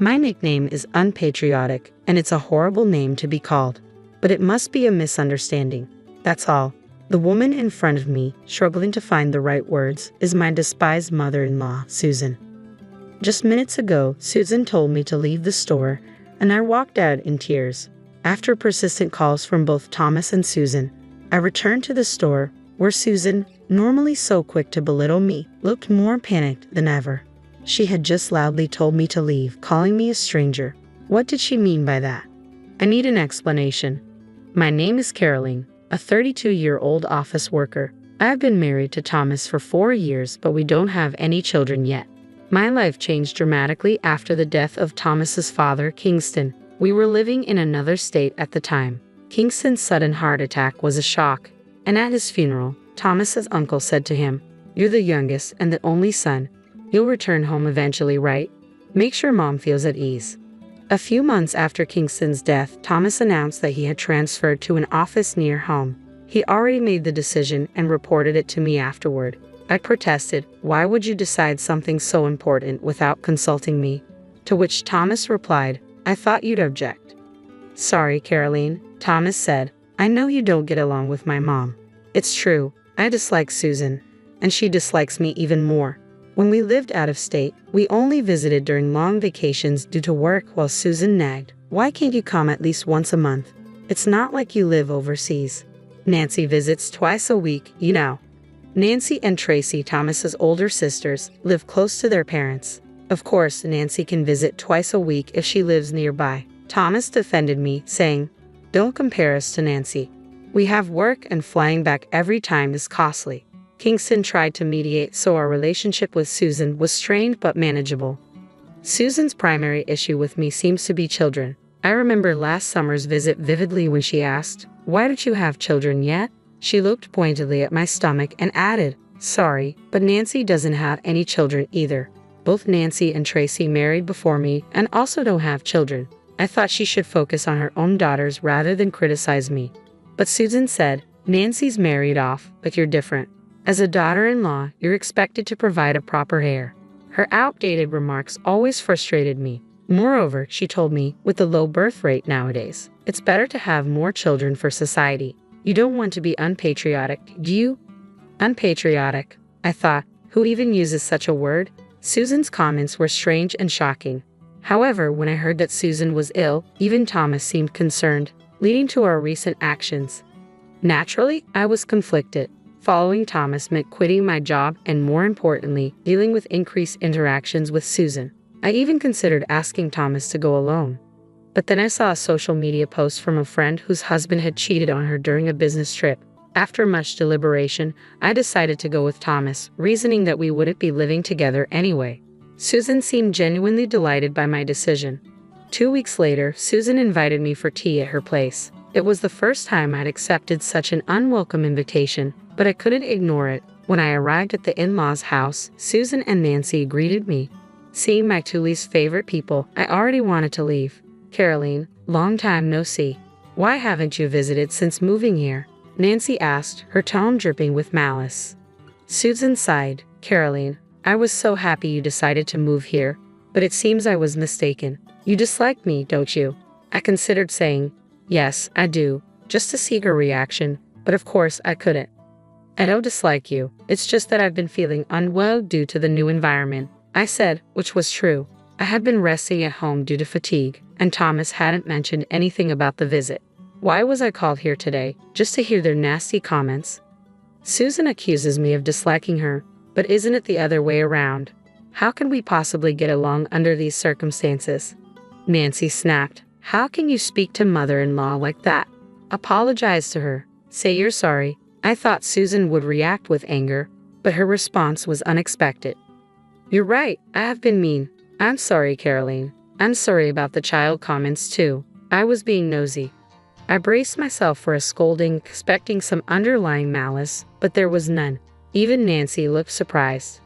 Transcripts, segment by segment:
My nickname is unpatriotic, and it's a horrible name to be called. But it must be a misunderstanding. That's all. The woman in front of me, struggling to find the right words, is my despised mother-in-law, Susan. Just minutes ago, Susan told me to leave the store, and I walked out in tears. After persistent calls from both Thomas and Susan, I returned to the store, where Susan, normally so quick to belittle me, looked more panicked than ever. She had just loudly told me to leave, calling me a stranger. What did she mean by that? I need an explanation. My name is Caroline, a 32-year-old office worker. I have been married to Thomas for 4 years, but we don't have any children yet. My life changed dramatically after the death of Thomas's father, Kingston. We were living in another state at the time. Kingston's sudden heart attack was a shock, and at his funeral, Thomas's uncle said to him, "You're the youngest and the only son. You'll return home eventually, right? Make sure Mom feels at ease." A few months after Kingston's death, Thomas announced that he had transferred to an office near home. He already made the decision and reported it to me afterward. I protested, "Why would you decide something so important without consulting me?" To which Thomas replied, "I thought you'd object." "Sorry, Caroline," Thomas said. "I know you don't get along with my mom. It's true, I dislike Susan, and she dislikes me even more. When we lived out of state, we only visited during long vacations due to work while Susan nagged, 'Why can't you come at least once a month? It's not like you live overseas. Nancy visits twice a week, you know.'" Nancy and Tracy, Thomas's older sisters, live close to their parents. Of course, Nancy can visit twice a week if she lives nearby. Thomas defended me, saying, "Don't compare us to Nancy. We have work and flying back every time is costly." Kingston tried to mediate, so our relationship with Susan was strained but manageable. Susan's primary issue with me seems to be children. I remember last summer's visit vividly when she asked, "Why don't you have children yet?" She looked pointedly at my stomach and added, "Sorry, but Nancy doesn't have any children either. Both Nancy and Tracy married before me and also don't have children. I thought she should focus on her own daughters rather than criticize me." But Susan said, "Nancy's married off, but you're different. As a daughter-in-law, you're expected to provide a proper heir." Her outdated remarks always frustrated me. Moreover, she told me, with the low birth rate nowadays, it's better to have more children for society. You don't want to be unpatriotic, do you? Unpatriotic, I thought. Who even uses such a word? Susan's comments were strange and shocking. However, when I heard that Susan was ill, even Thomas seemed concerned, leading to our recent actions. Naturally, I was conflicted. Following Thomas meant quitting my job and, more importantly, dealing with increased interactions with Susan. I even considered asking Thomas to go alone. But then I saw a social media post from a friend whose husband had cheated on her during a business trip. After much deliberation, I decided to go with Thomas, reasoning that we wouldn't be living together anyway. Susan seemed genuinely delighted by my decision. 2 weeks later, Susan invited me for tea at her place. It was the first time I'd accepted such an unwelcome invitation, but I couldn't ignore it. When I arrived at the in-laws' house, Susan and Nancy greeted me. Seeing my two least favorite people, I already wanted to leave. "Caroline, long time no see. Why haven't you visited since moving here?" Nancy asked, her tone dripping with malice. Susan sighed. "Caroline, I was so happy you decided to move here, but it seems I was mistaken. You dislike me, don't you?" I considered saying, "Yes, I do," just to see her reaction, but of course I couldn't. "I don't dislike you, it's just that I've been feeling unwell due to the new environment," I said, which was true. I had been resting at home due to fatigue, and Thomas hadn't mentioned anything about the visit. Why was I called here today? Just to hear their nasty comments? Susan accuses me of disliking her, but isn't it the other way around? How can we possibly get along under these circumstances? Nancy snapped. "How can you speak to mother-in-law like that? Apologize to her. Say you're sorry." I thought Susan would react with anger, but her response was unexpected. "You're right, I have been mean. I'm sorry, Caroline. I'm sorry about the child comments too. I was being nosy." I braced myself for a scolding, expecting some underlying malice, but there was none. Even Nancy looked surprised.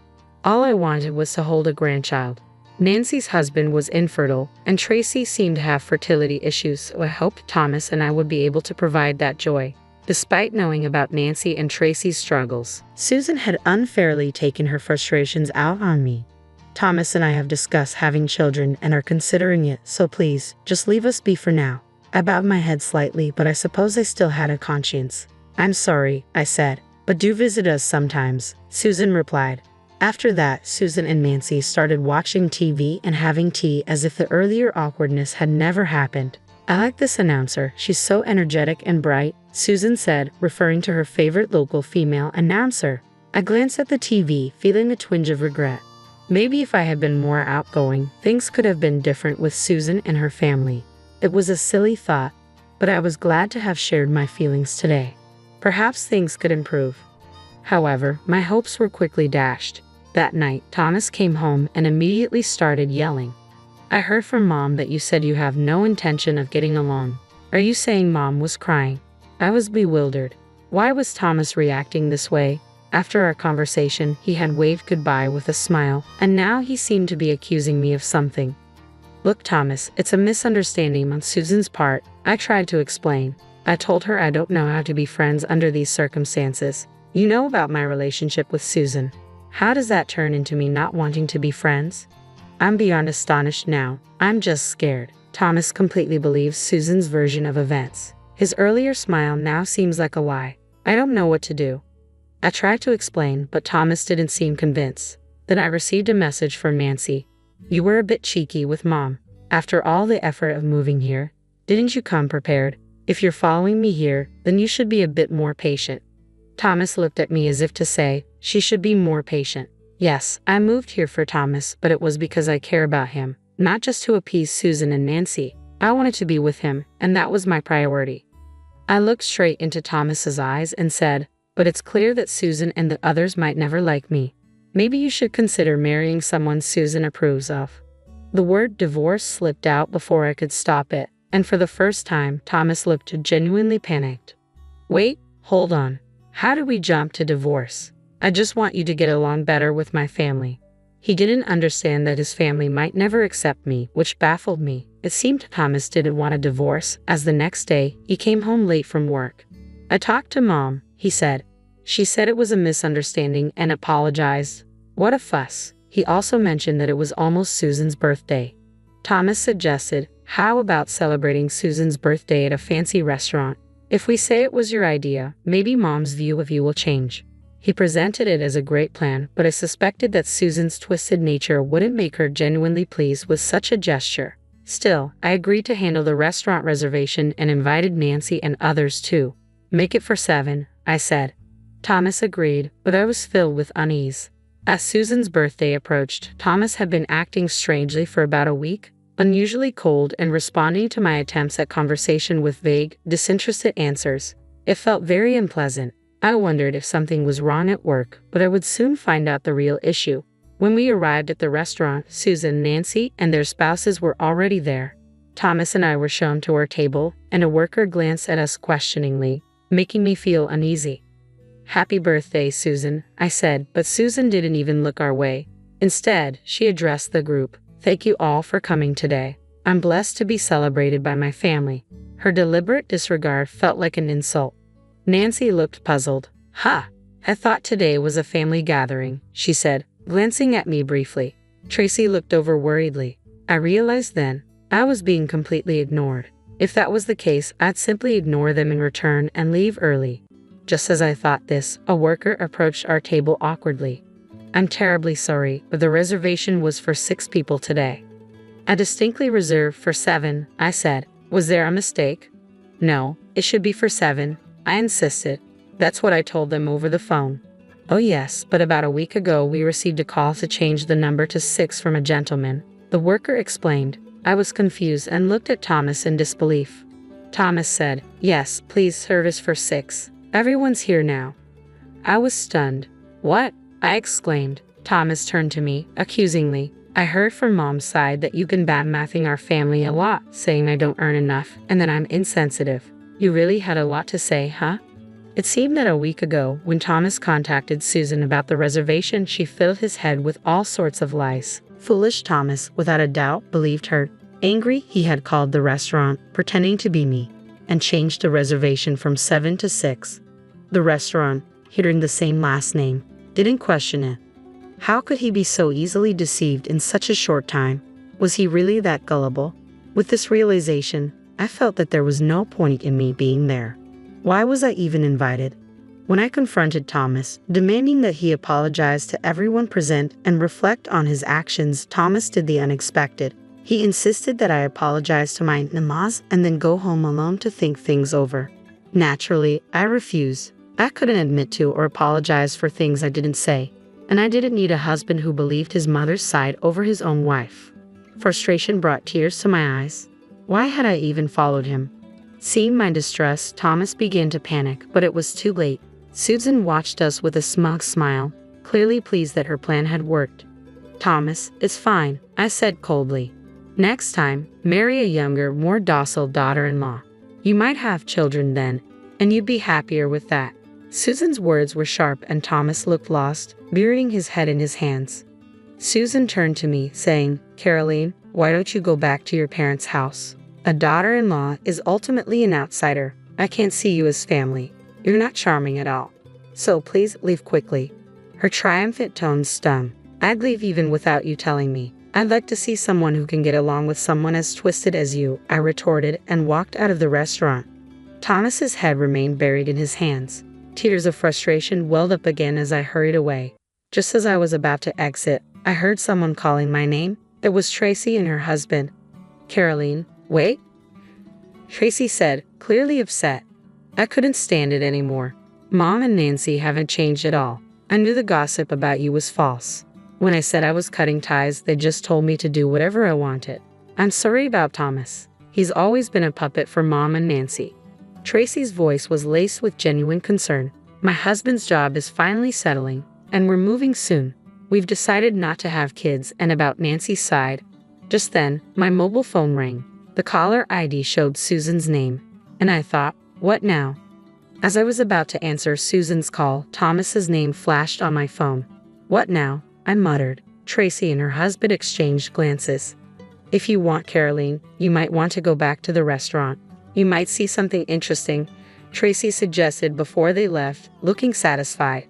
All I wanted was to hold a grandchild. Nancy's husband was infertile, and Tracy seemed to have fertility issues, so I hoped Thomas and I would be able to provide that joy. Despite knowing about Nancy and Tracy's struggles, Susan had unfairly taken her frustrations out on me. Thomas and I have discussed having children and are considering it, so please, just leave us be for now. I bowed my head slightly, but I suppose I still had a conscience. I'm sorry, I said, but do visit us sometimes, Susan replied. After that, Susan and Nancy started watching TV and having tea as if the earlier awkwardness had never happened. I like this announcer, she's so energetic and bright, Susan said, referring to her favorite local female announcer. I glanced at the TV, feeling a twinge of regret. Maybe if I had been more outgoing, things could have been different with Susan and her family. It was a silly thought, but I was glad to have shared my feelings today. Perhaps things could improve. However, my hopes were quickly dashed. That night, Thomas came home and immediately started yelling. I heard from Mom that you said you have no intention of getting along. Are you saying Mom was crying? I was bewildered. Why was Thomas reacting this way? After our conversation, he had waved goodbye with a smile, and now he seemed to be accusing me of something. Look, Thomas, it's a misunderstanding on Susan's part, I tried to explain. I told her I don't know how to be friends under these circumstances. You know about my relationship with Susan. How does that turn into me not wanting to be friends? I'm beyond astonished now. I'm just scared. Thomas completely believes Susan's version of events. His earlier smile now seems like a lie. I don't know what to do. I tried to explain, but Thomas didn't seem convinced. Then I received a message from Nancy. You were a bit cheeky with Mom. After all the effort of moving here, didn't you come prepared? If you're following me here, then you should be a bit more patient. Thomas looked at me as if to say, she should be more patient. Yes, I moved here for Thomas, but it was because I care about him, not just to appease Susan and Nancy. I wanted to be with him, and that was my priority. I looked straight into Thomas's eyes and said, but it's clear that Susan and the others might never like me. Maybe you should consider marrying someone Susan approves of. The word divorce slipped out before I could stop it, and for the first time, Thomas looked genuinely panicked. Wait, hold on. How did we jump to divorce? I just want you to get along better with my family. He didn't understand that his family might never accept me, which baffled me. It seemed Thomas didn't want a divorce, as the next day, he came home late from work. I talked to Mom, he said. She said it was a misunderstanding and apologized. What a fuss. He also mentioned that it was almost Susan's birthday. Thomas suggested, how about celebrating Susan's birthday at a fancy restaurant? If we say it was your idea, maybe Mom's view of you will change. He presented it as a great plan, but I suspected that Susan's twisted nature wouldn't make her genuinely pleased with such a gesture. Still, I agreed to handle the restaurant reservation and invited Nancy and others too. Make it for 7, I said. Thomas agreed, but I was filled with unease. As Susan's birthday approached, Thomas had been acting strangely for about a week, unusually cold and responding to my attempts at conversation with vague, disinterested answers. It felt very unpleasant. I wondered if something was wrong at work, but I would soon find out the real issue. When we arrived at the restaurant, Susan, Nancy, and their spouses were already there. Thomas and I were shown to our table, and a worker glanced at us questioningly, making me feel uneasy. Happy birthday, Susan, I said, but Susan didn't even look our way. Instead, she addressed the group. Thank you all for coming today. I'm blessed to be celebrated by my family. Her deliberate disregard felt like an insult. Nancy looked puzzled. Ha! I thought today was a family gathering, she said, glancing at me briefly. Tracy looked over worriedly. I realized then, I was being completely ignored. If that was the case, I'd simply ignore them in return and leave early. Just as I thought this, a worker approached our table awkwardly. I'm terribly sorry, but the reservation was for 6 people today. I distinctly reserved for 7, I said. Was there a mistake? No, it should be for 7, I insisted. That's what I told them over the phone. Oh yes, but about a week ago we received a call to change the number to 6 from a gentleman. The worker explained. I was confused and looked at Thomas in disbelief. Thomas said, yes, please service for 6. Everyone's here now. I was stunned. What? I exclaimed. Thomas turned to me, accusingly. I heard from Mom's side that you've been bad-mouthing our family a lot, saying I don't earn enough, and that I'm insensitive. You really had a lot to say, huh? It seemed that a week ago, when Thomas contacted Susan about the reservation, she filled his head with all sorts of lies. Foolish Thomas, without a doubt, believed her. Angry, he had called the restaurant, pretending to be me, and changed the reservation from 7 to 6. The restaurant, hearing the same last name, didn't question it. How could he be so easily deceived in such a short time? Was he really that gullible? With this realization, I felt that there was no point in me being there. Why was I even invited? When I confronted Thomas, demanding that he apologize to everyone present and reflect on his actions, Thomas did the unexpected. He insisted that I apologize to my namaz and then go home alone to think things over. Naturally, I refused. I couldn't admit to or apologize for things I didn't say, and I didn't need a husband who believed his mother's side over his own wife. Frustration brought tears to my eyes. Why had I even followed him? Seeing my distress, Thomas began to panic, but it was too late. Susan watched us with a smug smile, clearly pleased that her plan had worked. "Thomas, it's fine," I said coldly. "Next time, marry a younger, more docile daughter-in-law. You might have children then, and you'd be happier with that." Susan's words were sharp and Thomas looked lost, burying his head in his hands. Susan turned to me, saying, "Caroline, why don't you go back to your parents' house? A daughter-in-law is ultimately an outsider. I can't see you as family. You're not charming at all. So please leave quickly." Her triumphant tone stung. "I'd leave even without you telling me. I'd like to see someone who can get along with someone as twisted as you," I retorted and walked out of the restaurant. Thomas's head remained buried in his hands. Tears of frustration welled up again as I hurried away. Just as I was about to exit, I heard someone calling my name. It was Tracy and her husband. "Caroline, wait," Tracy said, clearly upset. I couldn't stand it anymore. "Mom and Nancy haven't changed at all. I knew the gossip about you was false. When I said I was cutting ties, they just told me to do whatever I wanted. I'm sorry about Thomas. He's always been a puppet for Mom and Nancy." Tracy's voice was laced with genuine concern. "My husband's job is finally settling, and we're moving soon. We've decided not to have kids, and about Nancy's side." Just then, my mobile phone rang. The caller ID showed Susan's name, and I thought, what now? As I was about to answer Susan's call, Thomas's name flashed on my phone. "What now?" I muttered. Tracy and her husband exchanged glances. "If you want, Caroline, you might want to go back to the restaurant. You might see something interesting," Tracy suggested before they left, looking satisfied.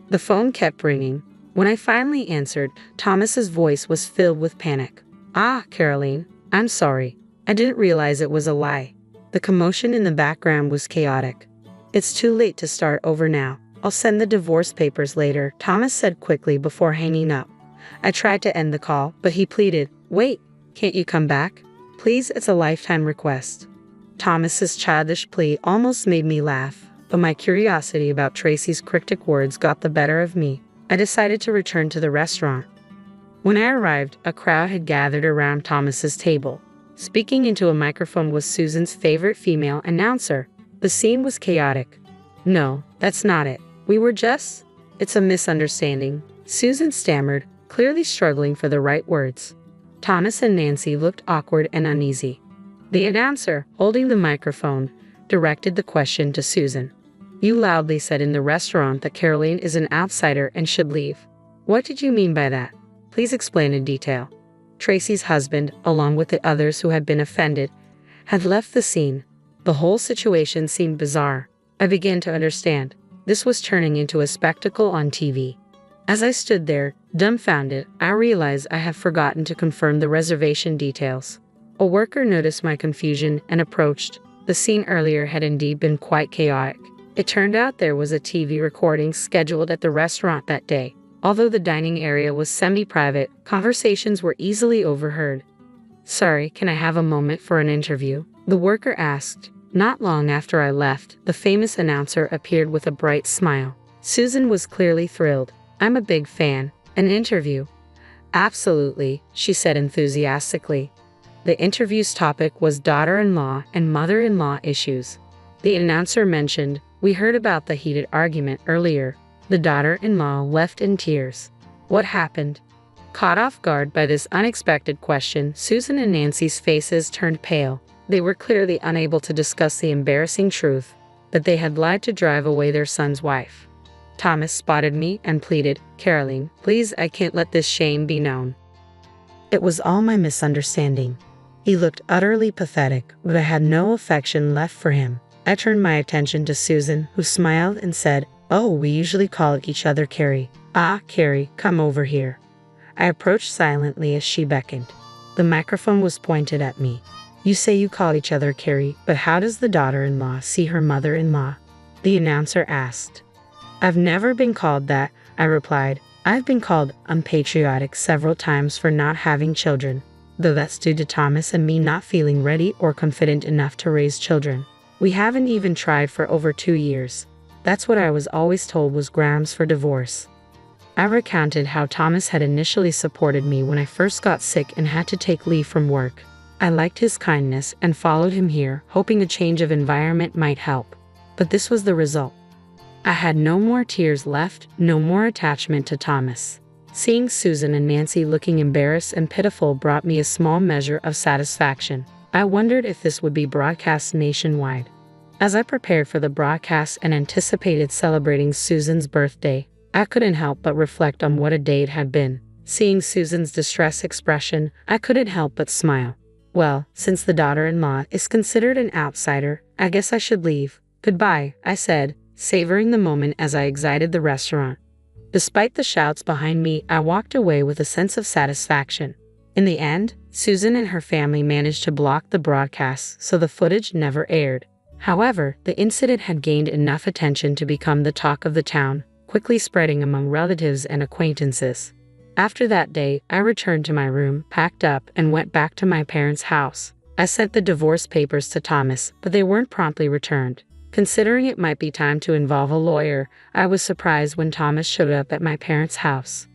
The phone kept ringing. When I finally answered, Thomas's voice was filled with panic. "Ah, Caroline, I'm sorry. I didn't realize it was a lie." The commotion in the background was chaotic. "It's too late to start over now. I'll send the divorce papers later," Thomas said quickly before hanging up. I tried to end the call, but he pleaded, "Wait, can't you come back? Please, it's a lifetime request." Thomas's childish plea almost made me laugh, but my curiosity about Tracy's cryptic words got the better of me. I decided to return to the restaurant. When I arrived, a crowd had gathered around Thomas's table. Speaking into a microphone was Susan's favorite female announcer. The scene was chaotic. "No, that's not it. We were just... It's a misunderstanding," Susan stammered, clearly struggling for the right words. Thomas and Nancy looked awkward and uneasy. The announcer, holding the microphone, directed the question to Susan. "You loudly said in the restaurant that Caroline is an outsider and should leave. What did you mean by that? Please explain in detail." Tracy's husband, along with the others who had been offended, had left the scene. The whole situation seemed bizarre. I began to understand. This was turning into a spectacle on TV. As I stood there, dumbfounded, I realized I had forgotten to confirm the reservation details. A worker noticed my confusion and approached. The scene earlier had indeed been quite chaotic. It turned out there was a TV recording scheduled at the restaurant that day. Although the dining area was semi-private, conversations were easily overheard. "Sorry, can I have a moment for an interview?" the worker asked. Not long after I left, the famous announcer appeared with a bright smile. Susan was clearly thrilled. "I'm a big fan. An interview?" "Absolutely," she said enthusiastically. The interview's topic was daughter-in-law and mother-in-law issues. The announcer mentioned, "We heard about the heated argument earlier." The daughter-in-law left in tears. What happened? Caught off guard by this unexpected question, Susan and Nancy's faces turned pale. They were clearly unable to discuss the embarrassing truth that they had lied to drive away their son's wife. Thomas spotted me and pleaded, "Caroline, please, I can't let this shame be known." It was all my misunderstanding. He looked utterly pathetic, but I had no affection left for him. I turned my attention to Susan, who smiled and said, Oh, we usually call each other Carrie. Ah, Carrie, come over here. I approached silently as she beckoned. The microphone was pointed at me. You say you call each other Carrie, but how does the daughter-in-law see her mother-in-law? The announcer asked. I've never been called that, I replied. I've been called unpatriotic several times for not having children, though that's due to Thomas and me not feeling ready or confident enough to raise children. We haven't even tried for over 2 years. That's what I was always told was grounds for divorce. I recounted how Thomas had initially supported me when I first got sick and had to take leave from work. I liked his kindness and followed him here, hoping a change of environment might help. But this was the result. I had no more tears left, no more attachment to Thomas. Seeing Susan and Nancy looking embarrassed and pitiful brought me a small measure of satisfaction. I wondered if this would be broadcast nationwide. As I prepared for the broadcast and anticipated celebrating Susan's birthday, I couldn't help but reflect on what a day it had been. Seeing Susan's distress expression, I couldn't help but smile. Well, since the daughter-in-law is considered an outsider, I guess I should leave. Goodbye, I said, savoring the moment as I exited the restaurant. Despite the shouts behind me, I walked away with a sense of satisfaction. In the end, Susan and her family managed to block the broadcast, so the footage never aired. However, the incident had gained enough attention to become the talk of the town, quickly spreading among relatives and acquaintances. After that day, I returned to my room, packed up, and went back to my parents' house. I sent the divorce papers to Thomas, but they weren't promptly returned. Considering it might be time to involve a lawyer, I was surprised when Thomas showed up at my parents' house.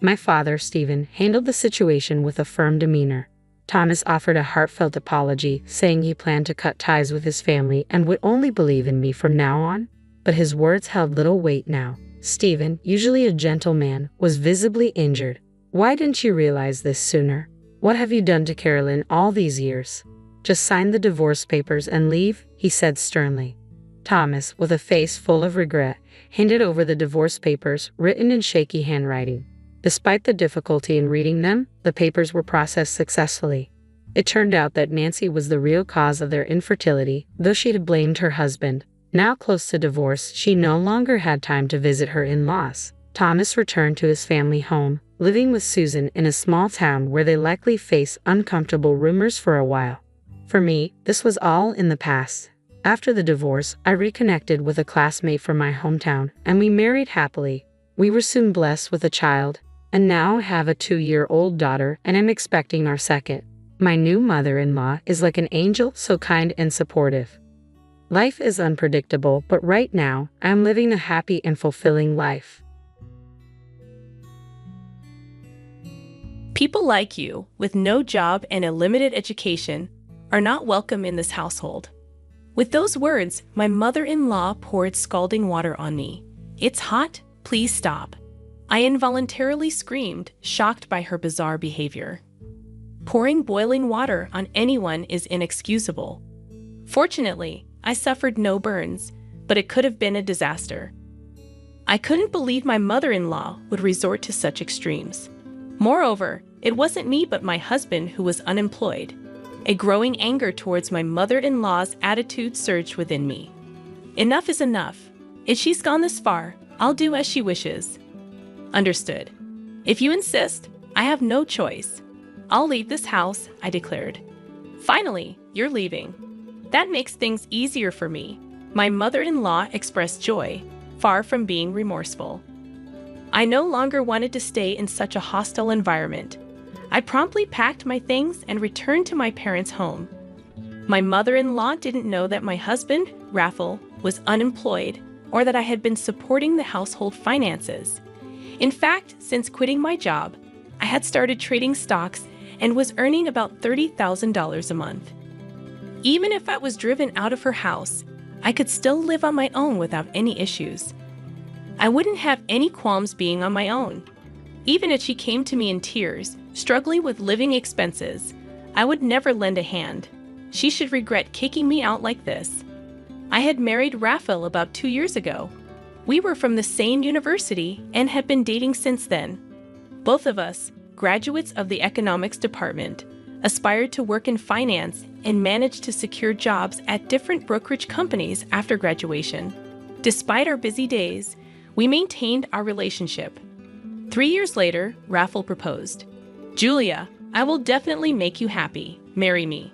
My father, Stephen, handled the situation with a firm demeanor. Thomas offered a heartfelt apology, saying he planned to cut ties with his family and would only believe in me from now on. But his words held little weight now. Stephen, usually a gentle man, was visibly injured. Why didn't you realize this sooner? What have you done to Carolyn all these years? Just sign the divorce papers and leave, he said sternly. Thomas, with a face full of regret, handed over the divorce papers, written in shaky handwriting. Despite the difficulty in reading them, the papers were processed successfully. It turned out that Nancy was the real cause of their infertility, though she had blamed her husband. Now close to divorce, she no longer had time to visit her in-laws. Thomas returned to his family home, living with Susan in a small town where they likely faced uncomfortable rumors for a while. For me, this was all in the past. After the divorce, I reconnected with a classmate from my hometown, and we married happily. We were soon blessed with a child, and now have a 2-year-old daughter, and am expecting our second. My new mother-in-law is like an angel, so kind and supportive. Life is unpredictable, but right now, I'm living a happy and fulfilling life. People like you, with no job and a limited education, are not welcome in this household. With those words, my mother-in-law poured scalding water on me. It's hot, please stop. I involuntarily screamed, shocked by her bizarre behavior. Pouring boiling water on anyone is inexcusable. Fortunately, I suffered no burns, but it could have been a disaster. I couldn't believe my mother-in-law would resort to such extremes. Moreover, it wasn't me but my husband who was unemployed. A growing anger towards my mother-in-law's attitude surged within me. Enough is enough. If she's gone this far, I'll do as she wishes. Understood. If you insist, I have no choice. I'll leave this house, I declared. Finally, you're leaving. That makes things easier for me. My mother-in-law expressed joy, far from being remorseful. I no longer wanted to stay in such a hostile environment. I promptly packed my things and returned to my parents' home. My mother-in-law didn't know that my husband, Raphael, was unemployed or that I had been supporting the household finances. In fact, since quitting my job, I had started trading stocks and was earning about $30,000 a month. Even if I was driven out of her house, I could still live on my own without any issues. I wouldn't have any qualms being on my own. Even if she came to me in tears, struggling with living expenses, I would never lend a hand. She should regret kicking me out like this. I had married Raphael about 2 years ago. We were from the same university and had been dating since then. Both of us, graduates of the economics department, aspired to work in finance and managed to secure jobs at different brokerage companies after graduation. Despite our busy days, We maintained our relationship. 3 years later, Raffle proposed. Julia, I will definitely make you happy. Marry me.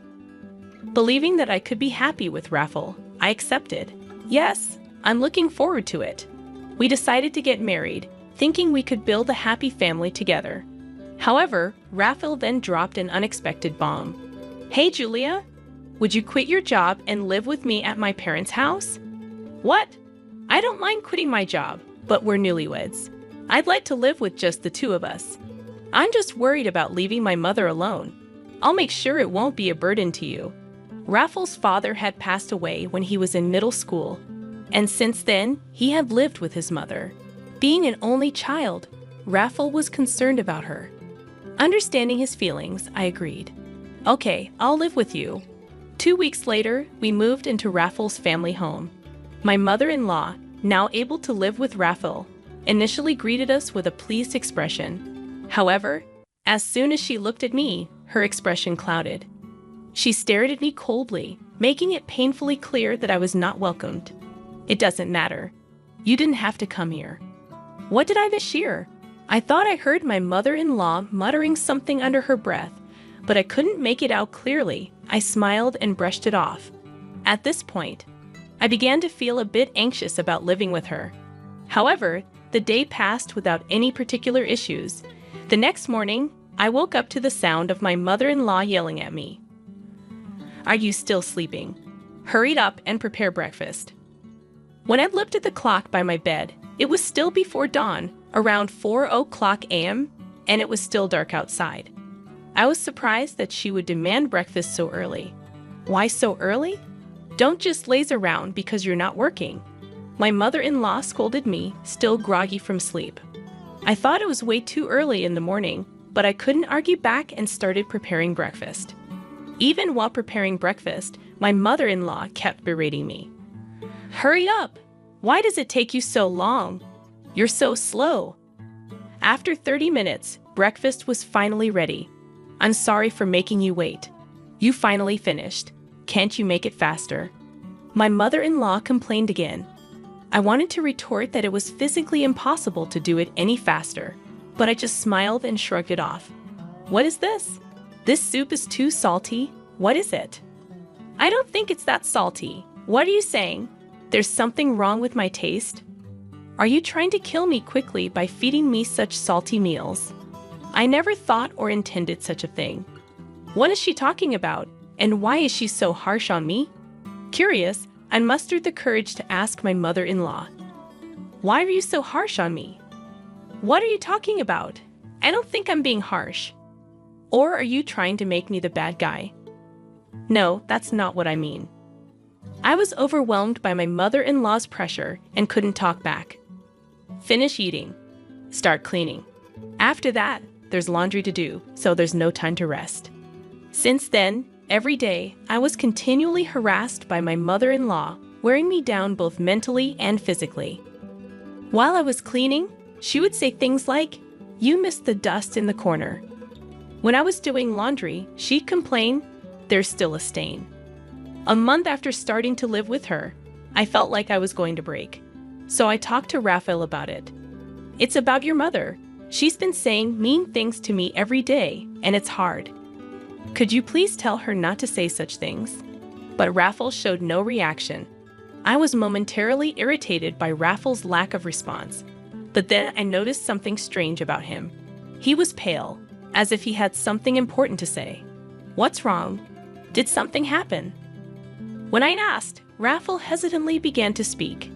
Believing that I could be happy with Raffle, I accepted. Yes, I'm looking forward to it. We decided to get married, thinking we could build a happy family together. However, Raffle then dropped an unexpected bomb. Hey, Julia, would you quit your job and live with me at my parents' house? What? I don't mind quitting my job, but we're newlyweds. I'd like to live with just the two of us. I'm just worried about leaving my mother alone. I'll make sure it won't be a burden to you. Raffle's father had passed away when he was in middle school, and since then, he had lived with his mother. Being an only child, Raffle was concerned about her. Understanding his feelings, I agreed. Okay, I'll live with you. 2 weeks later, we moved into Raffle's family home. My mother-in-law, now able to live with Raffle, initially greeted us with a pleased expression. However, as soon as she looked at me, her expression clouded. She stared at me coldly, making it painfully clear that I was not welcomed. It doesn't matter. You didn't have to come here. What did I mishear? I thought I heard my mother-in-law muttering something under her breath, but I couldn't make it out clearly. I smiled and brushed it off. At this point, I began to feel a bit anxious about living with her. However, the day passed without any particular issues. The next morning, I woke up to the sound of my mother-in-law yelling at me. Are you still sleeping? Hurry up and prepare breakfast. When I looked at the clock by my bed, it was still before dawn, around 4:00 a.m., and it was still dark outside. I was surprised that she would demand breakfast so early. Why so early? Don't just laze around because you're not working. My mother-in-law scolded me, still groggy from sleep. I thought it was way too early in the morning, but I couldn't argue back and started preparing breakfast. Even while preparing breakfast, my mother-in-law kept berating me. Hurry up! Why does it take you so long? You're so slow. After 30 minutes, breakfast was finally ready. I'm sorry for making you wait. You finally finished. Can't you make it faster? My mother-in-law complained again. I wanted to retort that it was physically impossible to do it any faster, but I just smiled and shrugged it off. What is this? This soup is too salty. What is it? I don't think it's that salty. What are you saying? There's something wrong with my taste? Are you trying to kill me quickly by feeding me such salty meals? I never thought or intended such a thing. What is she talking about? And why is she so harsh on me? Curious, I mustered the courage to ask my mother-in-law. Why are you so harsh on me? What are you talking about? I don't think I'm being harsh. Or are you trying to make me the bad guy? No, that's not what I mean. I was overwhelmed by my mother-in-law's pressure and couldn't talk back. Finish eating. Start cleaning. After that, there's laundry to do, so there's no time to rest. Since then, every day, I was continually harassed by my mother-in-law, wearing me down both mentally and physically. While I was cleaning, she would say things like, "You missed the dust in the corner." When I was doing laundry, she'd complain, "There's still a stain." A month after starting to live with her, I felt like I was going to break. So I talked to Raphael about it. It's about your mother. She's been saying mean things to me every day, and it's hard. Could you please tell her not to say such things? But Raphael showed no reaction. I was momentarily irritated by Raphael's lack of response. But then I noticed something strange about him. He was pale, as if he had something important to say. What's wrong? Did something happen? When I asked, Raphael hesitantly began to speak.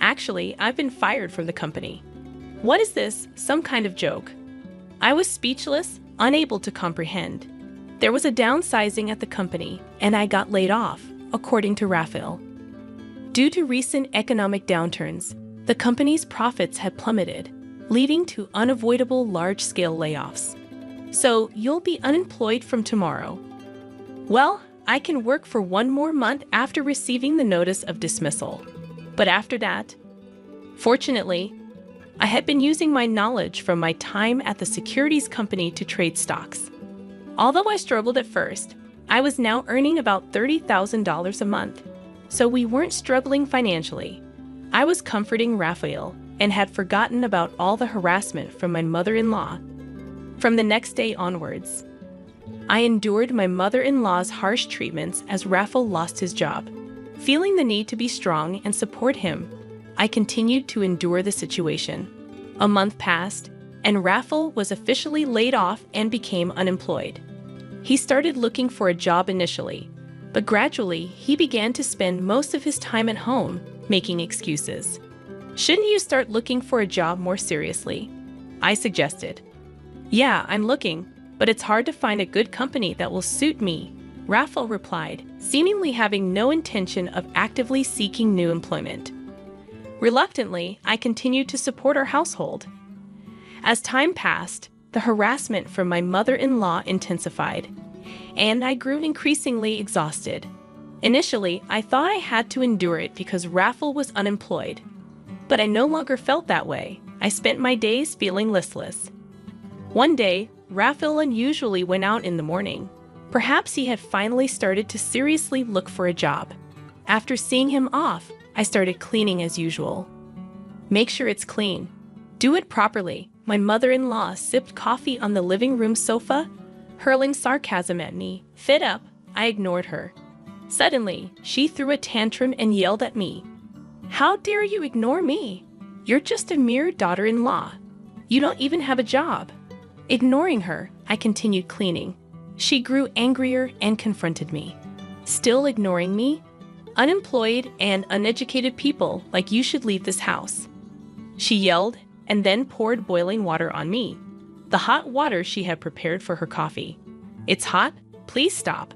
Actually, I've been fired from the company. What is this? Some kind of joke? I was speechless, unable to comprehend. There was a downsizing at the company, and I got laid off, according to Raphael. Due to recent economic downturns, the company's profits had plummeted, leading to unavoidable large-scale layoffs. So you'll be unemployed from tomorrow. Well, I can work for 1 more month after receiving the notice of dismissal. But after that, fortunately, I had been using my knowledge from my time at the securities company to trade stocks. Although I struggled at first, I was now earning about $30,000 a month, so we weren't struggling financially. I was comforting Raphael, and had forgotten about all the harassment from my mother-in-law. From the next day onwards, I endured my mother-in-law's harsh treatments as Raphael lost his job. Feeling the need to be strong and support him, I continued to endure the situation. A month passed, and Raphael was officially laid off and became unemployed. He started looking for a job initially, but gradually he began to spend most of his time at home, making excuses. "Shouldn't you start looking for a job more seriously?" I suggested. "Yeah, I'm looking, but it's hard to find a good company that will suit me," Raphael replied, seemingly having no intention of actively seeking new employment. Reluctantly, I continued to support our household. As time passed, the harassment from my mother-in-law intensified, and I grew increasingly exhausted. Initially, I thought I had to endure it because Raphael was unemployed, but I no longer felt that way. I spent my days feeling listless. One day, Raphael unusually went out in the morning. Perhaps he had finally started to seriously look for a job. After seeing him off, I started cleaning as usual. "Make sure it's clean. Do it properly." My mother-in-law sipped coffee on the living room sofa, hurling sarcasm at me. Fed up, I ignored her. Suddenly, she threw a tantrum and yelled at me. "How dare you ignore me? You're just a mere daughter-in-law. You don't even have a job." Ignoring her, I continued cleaning. She grew angrier and confronted me. "Still ignoring me? Unemployed and uneducated people like you should leave this house." She yelled and then poured boiling water on me, the hot water she had prepared for her coffee. "It's hot, please stop."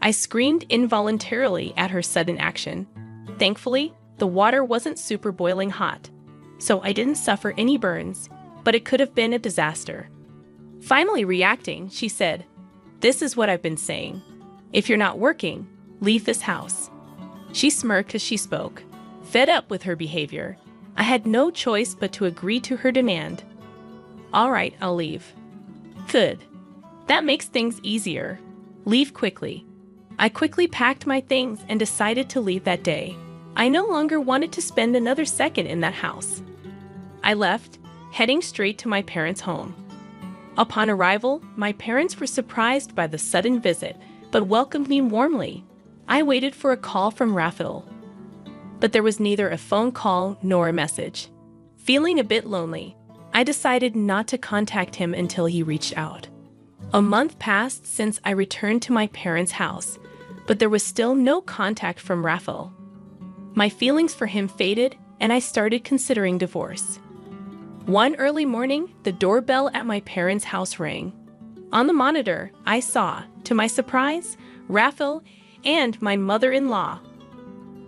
I screamed involuntarily at her sudden action. Thankfully, the water wasn't super boiling hot, so I didn't suffer any burns, but it could have been a disaster. Finally reacting, she said, "This is what I've been saying. If you're not working, leave this house." She smirked as she spoke. Fed up with her behavior, I had no choice but to agree to her demand. "All right, I'll leave." "Good. That makes things easier. Leave quickly." I quickly packed my things and decided to leave that day. I no longer wanted to spend another second in that house. I left, heading straight to my parents' home. Upon arrival, my parents were surprised by the sudden visit, but welcomed me warmly. I waited for a call from Raphael, but there was neither a phone call nor a message. Feeling a bit lonely, I decided not to contact him until he reached out. A month passed since I returned to my parents' house, but there was still no contact from Raphael. My feelings for him faded, and I started considering divorce. One early morning, the doorbell at my parents' house rang. On the monitor, I saw, to my surprise, Raphael and my mother-in-law.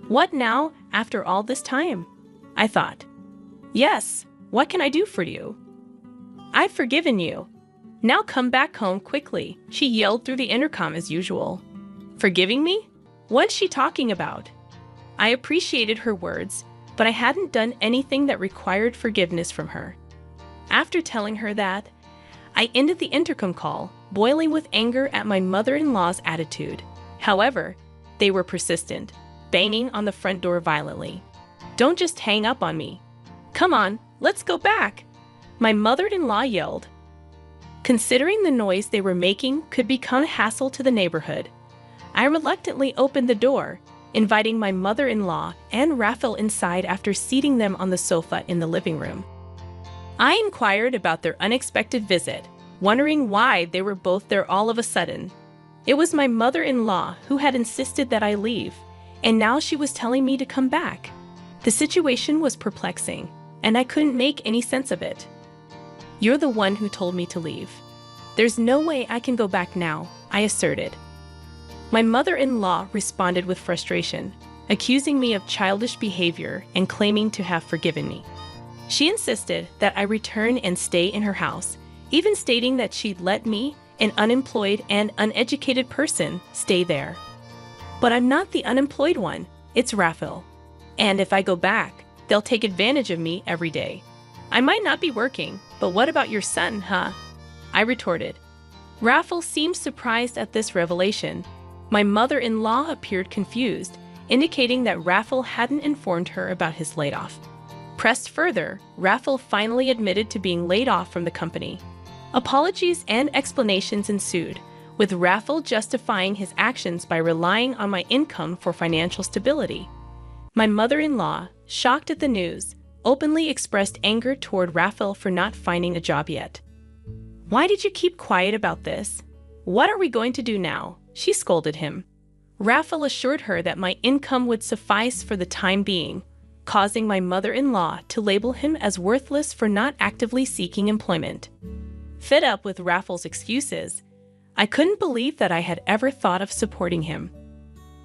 "What now, after all this time?" I thought. "Yes, what can I do for you?" "I've forgiven you. Now come back home quickly," she yelled through the intercom as usual. Forgiving me? What's she talking about? I appreciated her words, but I hadn't done anything that required forgiveness from her. After telling her that, I ended the intercom call, boiling with anger at my mother-in-law's attitude. However, they were persistent, banging on the front door violently. "Don't just hang up on me. Come on, let's go back," my mother-in-law yelled. Considering the noise they were making could become a hassle to the neighborhood, I reluctantly opened the door, inviting my mother-in-law and Raphael inside after seating them on the sofa in the living room. I inquired about their unexpected visit, wondering why they were both there all of a sudden. It was my mother-in-law who had insisted that I leave, and now she was telling me to come back. The situation was perplexing, and I couldn't make any sense of it. "You're the one who told me to leave. There's no way I can go back now," I asserted. My mother-in-law responded with frustration, accusing me of childish behavior and claiming to have forgiven me. She insisted that I return and stay in her house, even stating that she'd let me, an unemployed and uneducated person, stay there. But I'm not the unemployed one, it's Raphael. And if I go back, they'll take advantage of me every day. I might not be working, but what about your son, huh? I retorted. Raphael seemed surprised at this revelation. My mother-in-law appeared confused, indicating that Raphael hadn't informed her about his layoff. Pressed further, Rafael finally admitted to being laid off from the company. Apologies and explanations ensued, with Rafael justifying his actions by relying on my income for financial stability. My mother-in-law, shocked at the news, openly expressed anger toward Rafael for not finding a job yet. "Why did you keep quiet about this? What are we going to do now?" she scolded him. Rafael assured her that my income would suffice for the time being, causing my mother-in-law to label him as worthless for not actively seeking employment. Fed up with Rafael's excuses, I couldn't believe that I had ever thought of supporting him.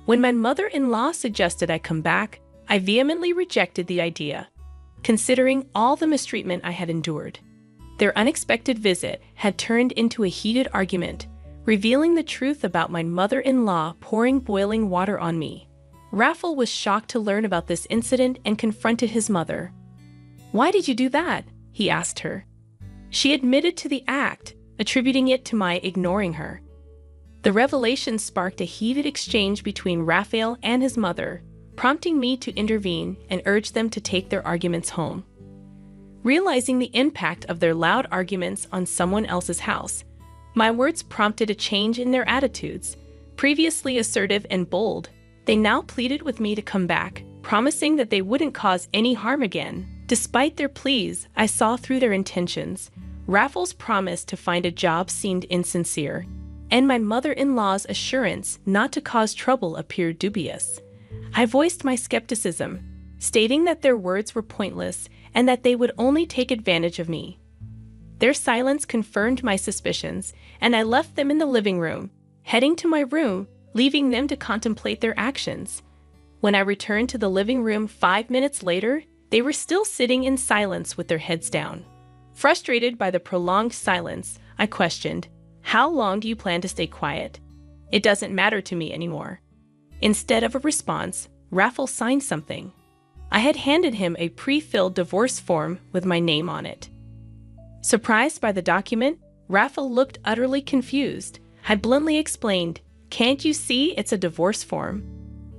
When my mother-in-law suggested I come back, I vehemently rejected the idea, considering all the mistreatment I had endured. Their unexpected visit had turned into a heated argument, revealing the truth about my mother-in-law pouring boiling water on me. Rafael was shocked to learn about this incident and confronted his mother. "Why did you do that?" he asked her. She admitted to the act, attributing it to my ignoring her. The revelation sparked a heated exchange between Rafael and his mother, prompting me to intervene and urge them to take their arguments home. Realizing the impact of their loud arguments on someone else's house, my words prompted a change in their attitudes. Previously assertive and bold, they now pleaded with me to come back, promising that they wouldn't cause any harm again. Despite their pleas, I saw through their intentions. Rafael's promise to find a job seemed insincere, and my mother-in-law's assurance not to cause trouble appeared dubious. I voiced my skepticism, stating that their words were pointless and that they would only take advantage of me. Their silence confirmed my suspicions, and I left them in the living room, heading to my room, leaving them to contemplate their actions. When I returned to the living room 5 minutes later, they were still sitting in silence with their heads down. Frustrated by the prolonged silence, I questioned, "How long do you plan to stay quiet? It doesn't matter to me anymore." Instead of a response, Rafael signed something. I had handed him a pre-filled divorce form with my name on it. Surprised by the document, Rafael looked utterly confused. I bluntly explained, "Can't you see it's a divorce form?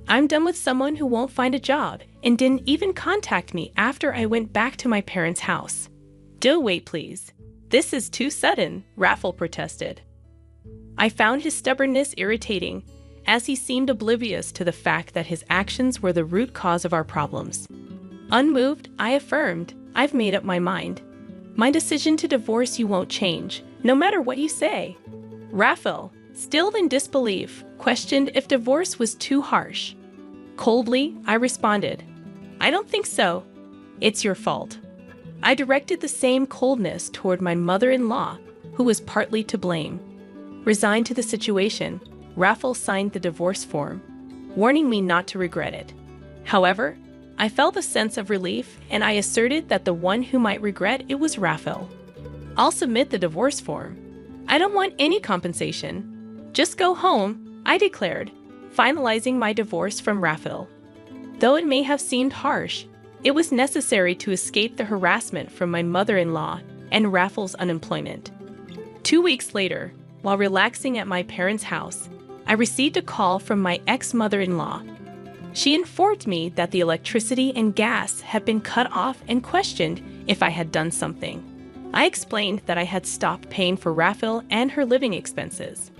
I'm done with someone who won't find a job and didn't even contact me after I went back to my parents' house." "Do wait, please. This is too sudden," Rafael protested. I found his stubbornness irritating, as he seemed oblivious to the fact that his actions were the root cause of our problems. Unmoved, I affirmed, "I've made up my mind. My decision to divorce you won't change, no matter what you say." Rafael, still in disbelief, questioned if divorce was too harsh. Coldly, I responded, "I don't think so. It's your fault." I directed the same coldness toward my mother-in-law, who was partly to blame. Resigned to the situation, Rafael signed the divorce form, warning me not to regret it. However, I felt a sense of relief, and I asserted that the one who might regret it was Rafael. "I'll submit the divorce form. I don't want any compensation. Just go home," I declared, finalizing my divorce from Rafael. Though it may have seemed harsh, it was necessary to escape the harassment from my mother-in-law and Rafael's unemployment. 2 weeks later, while relaxing at my parents' house, I received a call from my ex-mother-in-law. She informed me that the electricity and gas had been cut off and questioned if I had done something. I explained that I had stopped paying for Rafael and her living expenses.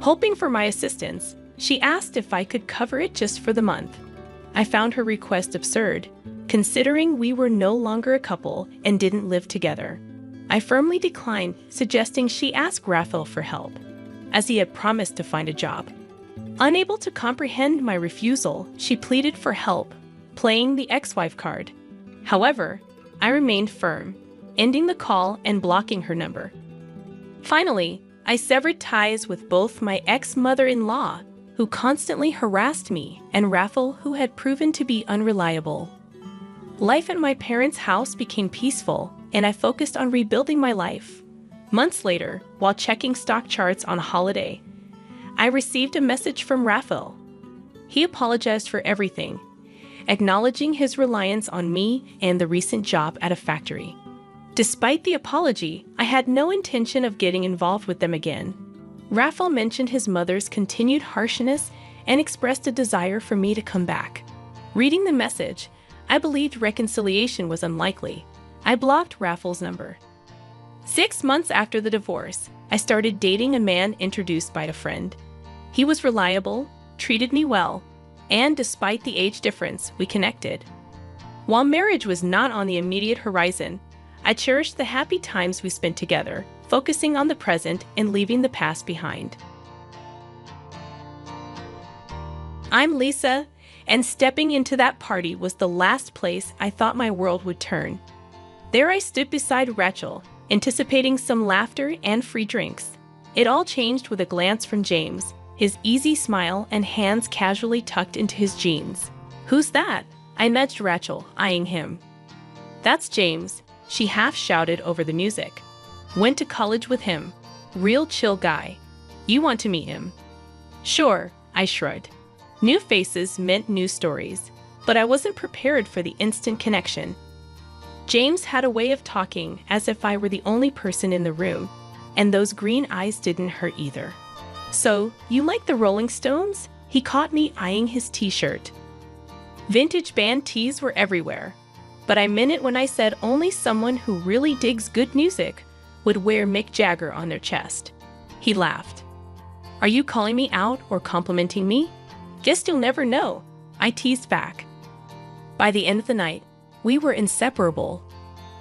Hoping for my assistance, she asked if I could cover it just for the month. I found her request absurd, considering we were no longer a couple and didn't live together. I firmly declined, suggesting she ask Rafael for help, as he had promised to find a job. Unable to comprehend my refusal, she pleaded for help, playing the ex-wife card. However, I remained firm, ending the call and blocking her number. Finally, I severed ties with both my ex-mother-in-law, who constantly harassed me, and Rafael, who had proven to be unreliable. Life at my parents' house became peaceful, and I focused on rebuilding my life. Months later, while checking stock charts on a holiday, I received a message from Rafael. He apologized for everything, acknowledging his reliance on me and the recent job at a factory. Despite the apology, I had no intention of getting involved with them again. Rafael mentioned his mother's continued harshness and expressed a desire for me to come back. Reading the message, I believed reconciliation was unlikely. I blocked Raffles' number. 6 months after the divorce, I started dating a man introduced by a friend. He was reliable, treated me well, and despite the age difference, we connected. While marriage was not on the immediate horizon, I cherished the happy times we spent together, focusing on the present and leaving the past behind. I'm Lisa, and stepping into that party was the last place I thought my world would turn. There I stood beside Rachel, anticipating some laughter and free drinks. It all changed with a glance from James, his easy smile and hands casually tucked into his jeans. "Who's that?" I nudged Rachel, eyeing him. "That's James," she half shouted over the music. "Went to college with him. Real chill guy. You want to meet him?" "Sure," I shrugged. New faces meant new stories, but I wasn't prepared for the instant connection. James had a way of talking as if I were the only person in the room, and those green eyes didn't hurt either. "So, you like the Rolling Stones?" He caught me eyeing his t-shirt. Vintage band tees were everywhere, but I meant it when I said only someone who really digs good music would wear Mick Jagger on their chest. He laughed. "Are you calling me out or complimenting me?" "Guess you'll never know," I teased back. By the end of the night, we were inseparable,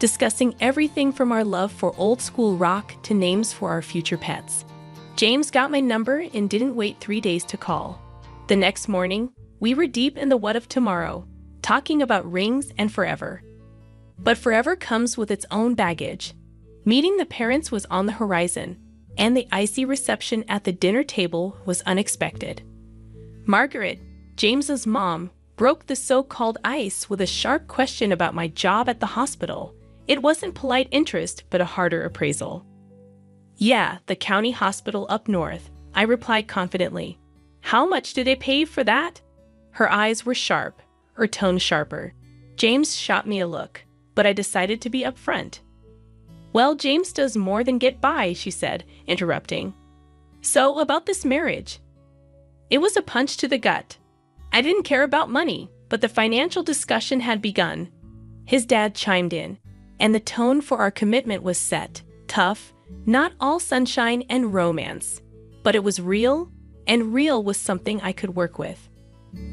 discussing everything from our love for old-school rock to names for our future pets. James got my number and didn't wait 3 days to call. The next morning, we were deep in the what of tomorrow, talking about rings and forever. But forever comes with its own baggage. Meeting the parents was on the horizon, and the icy reception at the dinner table was unexpected. Margaret, James's mom, broke the so-called ice with a sharp question about my job at the hospital. It wasn't polite interest, but a harder appraisal. "Yeah, the county hospital up north," I replied confidently. "How much do they pay for that?" Her eyes were sharp, her tone sharper. James shot me a look, but I decided to be upfront. "Well, James does more than get by," she said, interrupting. "So, about this marriage." It was a punch to the gut. I didn't care about money, but the financial discussion had begun. His dad chimed in, and the tone for our commitment was set, tough, not all sunshine and romance. But it was real, and real was something I could work with.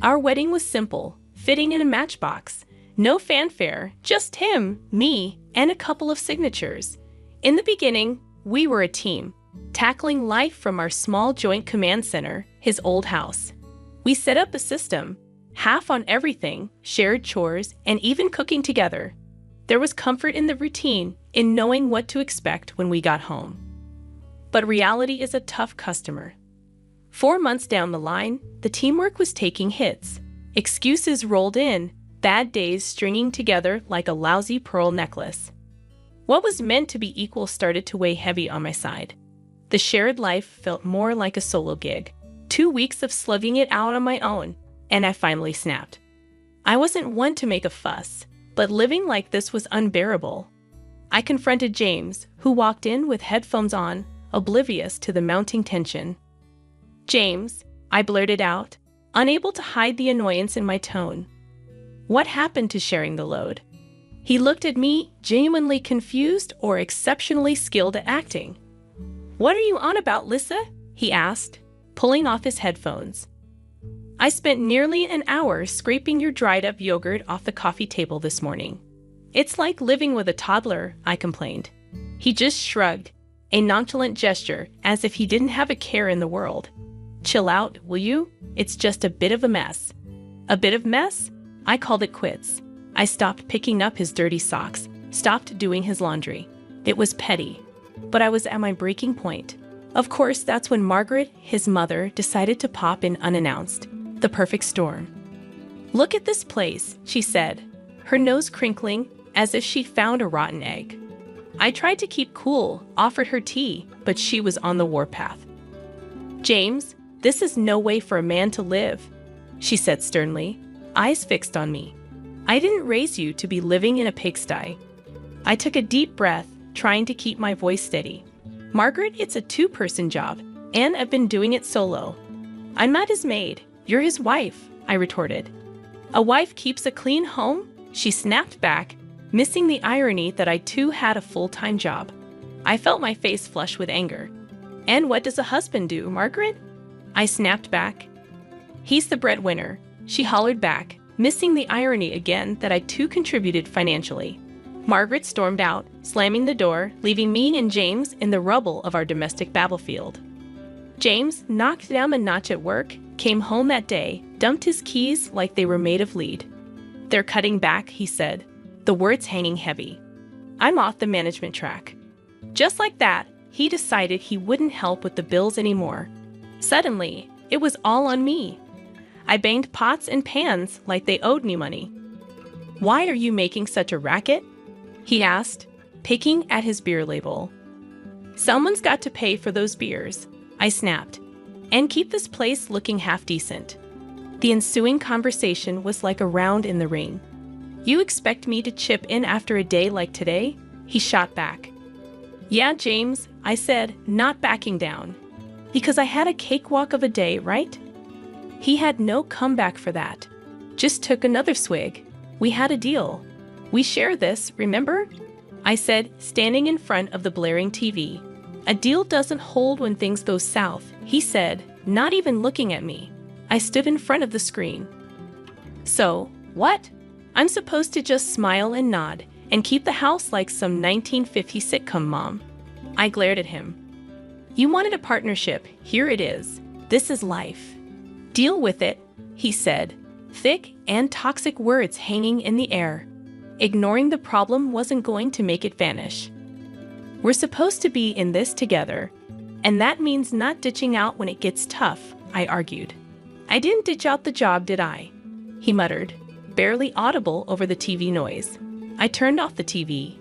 Our wedding was simple, fitting in a matchbox. No fanfare, just him, me, and a couple of signatures. In the beginning, we were a team, tackling life from our small joint command center, his old house. We set up a system, half on everything, shared chores, and even cooking together. There was comfort in the routine, in knowing what to expect when we got home. But reality is a tough customer. 4 months down the line, the teamwork was taking hits. Excuses rolled in, bad days stringing together like a lousy pearl necklace. What was meant to be equal started to weigh heavy on my side. The shared life felt more like a solo gig. 2 weeks of slugging it out on my own, and I finally snapped. I wasn't one to make a fuss, but living like this was unbearable. I confronted James, who walked in with headphones on, oblivious to the mounting tension. "James," I blurted out, unable to hide the annoyance in my tone. "What happened to sharing the load?" He looked at me, genuinely confused or exceptionally skilled at acting. "What are you on about, Lisa?" he asked, pulling off his headphones. "I spent nearly an hour scraping your dried-up yogurt off the coffee table this morning. It's like living with a toddler," I complained. He just shrugged, a nonchalant gesture as if he didn't have a care in the world. "Chill out, will you? It's just a bit of a mess." "A bit of mess?" I called it quits. I stopped picking up his dirty socks, stopped doing his laundry. It was petty, but I was at my breaking point. Of course, that's when Margaret, his mother, decided to pop in unannounced. The perfect storm. "Look at this place," she said, her nose crinkling as if she'd found a rotten egg. I tried to keep cool, offered her tea, but she was on the warpath. "James, this is no way for a man to live," she said sternly, eyes fixed on me. "I didn't raise you to be living in a pigsty." I took a deep breath, trying to keep my voice steady. "Margaret, it's a 2-person job, and I've been doing it solo." "I'm not his maid. You're his wife," I retorted. "A wife keeps a clean home?" She snapped back, missing the irony that I too had a full-time job. I felt my face flush with anger. And what does a husband do, Margaret? I snapped back. He's the breadwinner, she hollered back, missing the irony again that I too contributed financially. Margaret stormed out, slamming the door, leaving me and James in the rubble of our domestic battlefield. James, knocked down a notch at work, came home that day, dumped his keys like they were made of lead. "They're cutting back," he said, the words hanging heavy. I'm off the management track. Just like that, he decided he wouldn't help with the bills anymore. Suddenly, it was all on me. I banged pots and pans like they owed me money. "Why are you making such a racket?" he asked, picking at his beer label. "Someone's got to pay for those beers," I snapped, "and keep this place looking half decent." The ensuing conversation was like a round in the ring. "You expect me to chip in after a day like today?" he shot back. "Yeah, James," I said, not backing down. "Because I had a cakewalk of a day, right?" He had no comeback for that. Just took another swig. "We had a deal. We share this, remember?" I said, standing in front of the blaring TV. "A deal doesn't hold when things go south," he said, not even looking at me. I stood in front of the screen. "So, what? I'm supposed to just smile and nod and keep the house like some 1950s sitcom, Mom?" I glared at him. "You wanted a partnership. Here it is. This is life. Deal with it," he said, thick and toxic words hanging in the air. Ignoring the problem wasn't going to make it vanish. "We're supposed to be in this together, and that means not ditching out when it gets tough," I argued. "I didn't ditch out the job, did I?" he muttered, barely audible over the TV noise. I turned off the TV.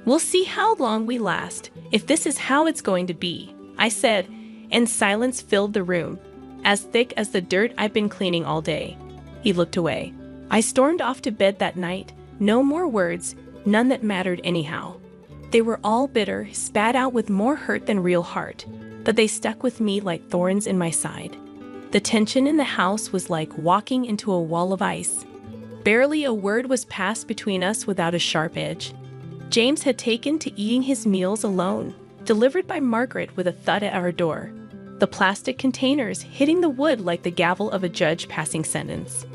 "We'll see how long we last, if this is how it's going to be," I said, and silence filled the room, as thick as the dirt I've been cleaning all day. He looked away. I stormed off to bed that night. No more words, none that mattered anyhow. They were all bitter, spat out with more hurt than real heart, but they stuck with me like thorns in my side. The tension in the house was like walking into a wall of ice. Barely a word was passed between us without a sharp edge. James had taken to eating his meals alone, delivered by Margaret with a thud at our door. The plastic containers hitting the wood like the gavel of a judge passing sentence.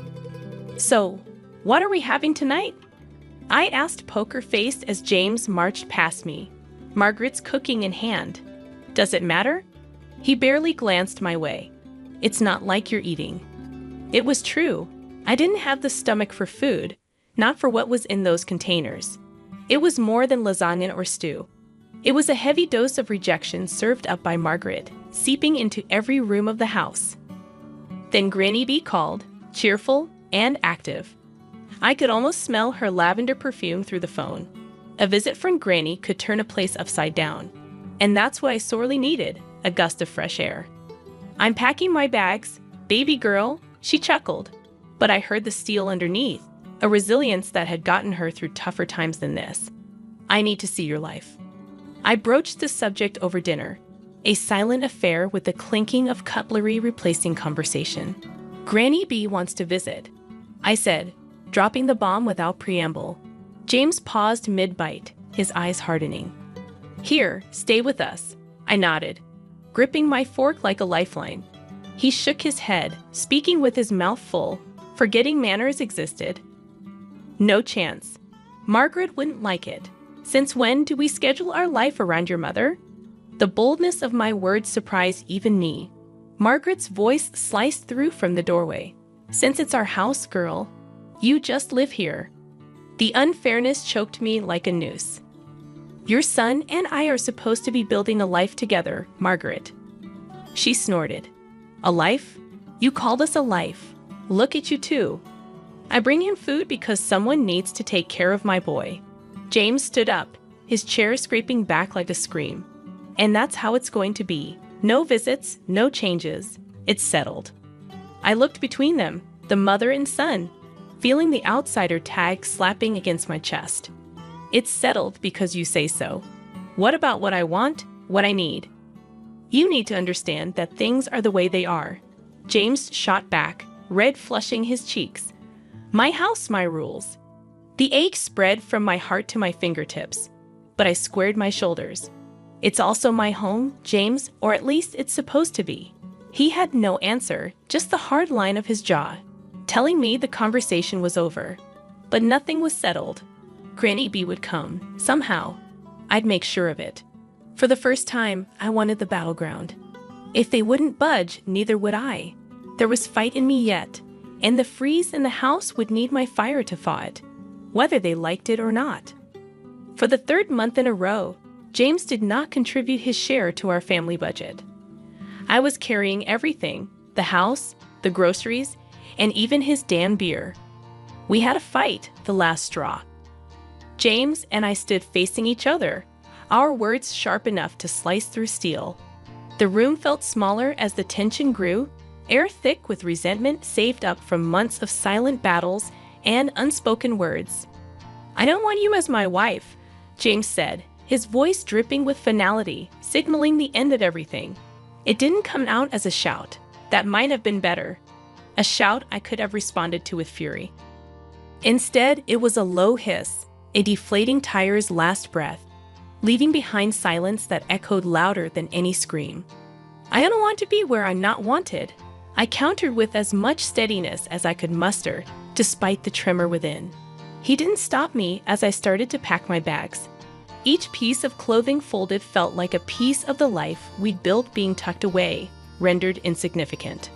"So, what are we having tonight?" I asked poker-faced as James marched past me, Margaret's cooking in hand. "Does it matter?" He barely glanced my way. "It's not like you're eating." It was true. I didn't have the stomach for food, not for what was in those containers. It was more than lasagna or stew. It was a heavy dose of rejection served up by Margaret, seeping into every room of the house. Then Granny B called, cheerful and active. I could almost smell her lavender perfume through the phone. A visit from Granny could turn a place upside down. And that's what I sorely needed, a gust of fresh air. "I'm packing my bags, baby girl," she chuckled. But I heard the steel underneath, a resilience that had gotten her through tougher times than this. "I need to see your life." I broached the subject over dinner, a silent affair with the clinking of cutlery replacing conversation. "Granny B wants to visit," I said, dropping the bomb without preamble. James paused mid-bite, his eyes hardening. "Here, stay with us," I nodded, gripping my fork like a lifeline. He shook his head, speaking with his mouth full, forgetting manners existed. "No chance. Margaret wouldn't like it. Since when do we schedule our life around your mother?" The boldness of my words surprised even me. Margaret's voice sliced through from the doorway. "Since it's our house, girl, you just live here." The unfairness choked me like a noose. "Your son and I are supposed to be building a life together, Margaret." She snorted. "A life? You called us a life. Look at you two. I bring in food because someone needs to take care of my boy." James stood up, his chair scraping back like a scream. "And that's how it's going to be. No visits, no changes. It's settled." I looked between them, the mother and son, feeling the outsider tag slapping against my chest. "It's settled because you say so. What about what I want, what I need?" "You need to understand that things are the way they are." James shot back, red flushing his cheeks. "My house, my rules. The ache spread from my heart to my fingertips, but I squared my shoulders. It's also my home, James, or at least it's supposed to be. He had no answer, just the hard line of his jaw, telling me the conversation was over. But nothing was settled. Granny B would come, somehow. I'd make sure of it. For the first time, I wanted the battleground. If they wouldn't budge, neither would I. There was fight in me yet, and the freeze in the house would need my fire to thaw it, whether they liked it or not. For the third month in a row, James did not contribute his share to our family budget. I was carrying everything, the house, the groceries, and even his damn beer. We had a fight, the last straw. James and I stood facing each other, our words sharp enough to slice through steel. The room felt smaller as the tension grew, air thick with resentment saved up from months of silent battles and unspoken words. "I don't want you as my wife," James said, his voice dripping with finality, signaling the end of everything. It didn't come out as a shout. That might have been better. A shout I could have responded to with fury. Instead, it was a low hiss, a deflating tire's last breath, leaving behind silence that echoed louder than any scream. "I don't want to be where I'm not wanted," I countered with as much steadiness as I could muster, despite the tremor within. He didn't stop me as I started to pack my bags. Each piece of clothing folded felt like a piece of the life we'd built being tucked away, rendered insignificant.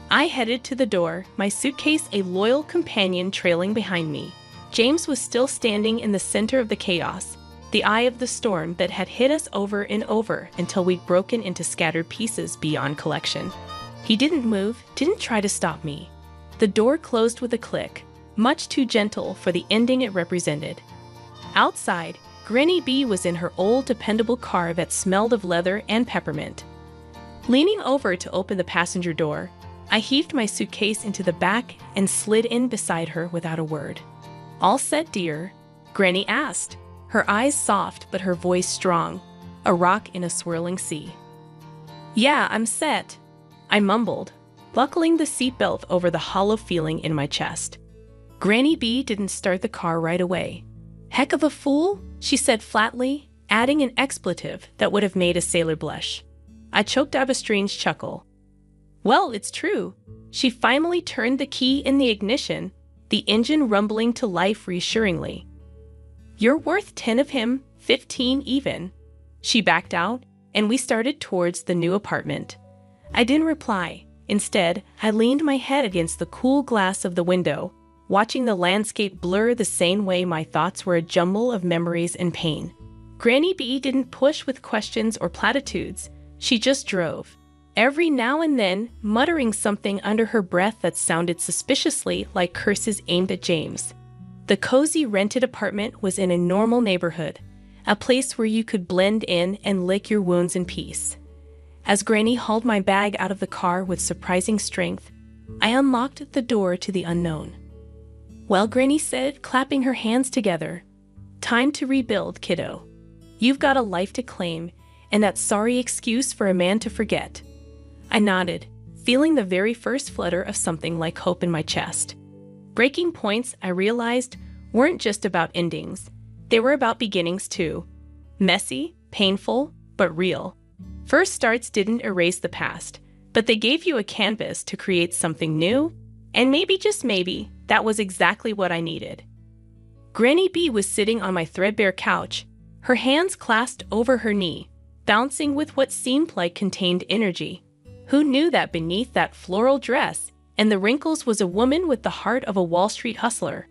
I headed to the door, my suitcase a loyal companion trailing behind me. James was still standing in the center of the chaos, the eye of the storm that had hit us over and over until we'd broken into scattered pieces beyond collection. He didn't move, didn't try to stop me. The door closed with a click, much too gentle for the ending it represented. Outside, Granny B was in her old dependable car that smelled of leather and peppermint. Leaning over to open the passenger door, I heaved my suitcase into the back and slid in beside her without a word. "All set, dear?" Granny asked, her eyes soft but her voice strong, a rock in a swirling sea. "Yeah, I'm set," I mumbled, buckling the seatbelt over the hollow feeling in my chest. Granny B didn't start the car right away. "Heck of a fool," she said flatly, adding an expletive that would have made a sailor blush. I choked out a strange chuckle. "Well, it's true." She finally turned the key in the ignition, the engine rumbling to life reassuringly. "You're worth 10 of him, 15 even." She backed out, and we started towards the new apartment. I didn't reply. Instead, I leaned my head against the cool glass of the window, watching the landscape blur the same way my thoughts were a jumble of memories and pain. Granny B didn't push with questions or platitudes. She just drove, every now and then muttering something under her breath that sounded suspiciously like curses aimed at James. The cozy rented apartment was in a normal neighborhood, a place where you could blend in and lick your wounds in peace. As Granny hauled my bag out of the car with surprising strength, I unlocked the door to the unknown. "Well," Granny said, clapping her hands together, "time to rebuild, kiddo. You've got a life to claim, and that sorry excuse for a man to forget." I nodded, feeling the very first flutter of something like hope in my chest. Breaking points, I realized, weren't just about endings. They were about beginnings too. Messy, painful, but real. First starts didn't erase the past, but they gave you a canvas to create something new, and maybe, just maybe, that was exactly what I needed. Granny B was sitting on my threadbare couch, her hands clasped over her knee, bouncing with what seemed like contained energy. Who knew that beneath that floral dress and the wrinkles was a woman with the heart of a Wall Street hustler?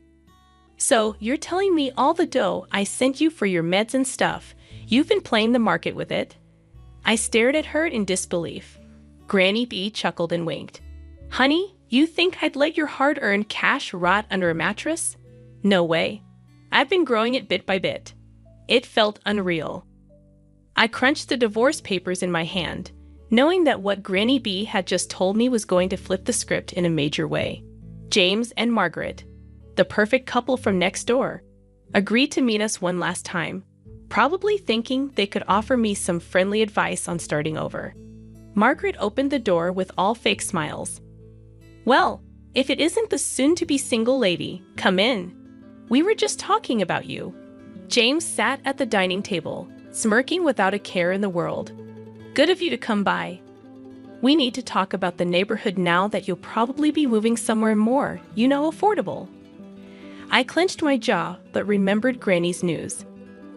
"So, you're telling me all the dough I sent you for your meds and stuff, you've been playing the market with it?" I stared at her in disbelief. Granny B chuckled and winked. "Honey, you think I'd let your hard-earned cash rot under a mattress? No way. I've been growing it bit by bit." It felt unreal. I crunched the divorce papers in my hand, knowing that what Granny B had just told me was going to flip the script in a major way. James and Margaret, the perfect couple from next door, agreed to meet us one last time, probably thinking they could offer me some friendly advice on starting over. Margaret opened the door with all fake smiles. "Well, if it isn't the soon-to-be single lady, come in." We were just talking about you. James sat at the dining table, smirking without a care in the world. Good of you to come by. We need to talk about the neighborhood now that you'll probably be moving somewhere more, affordable. I clenched my jaw, but remembered Granny's news.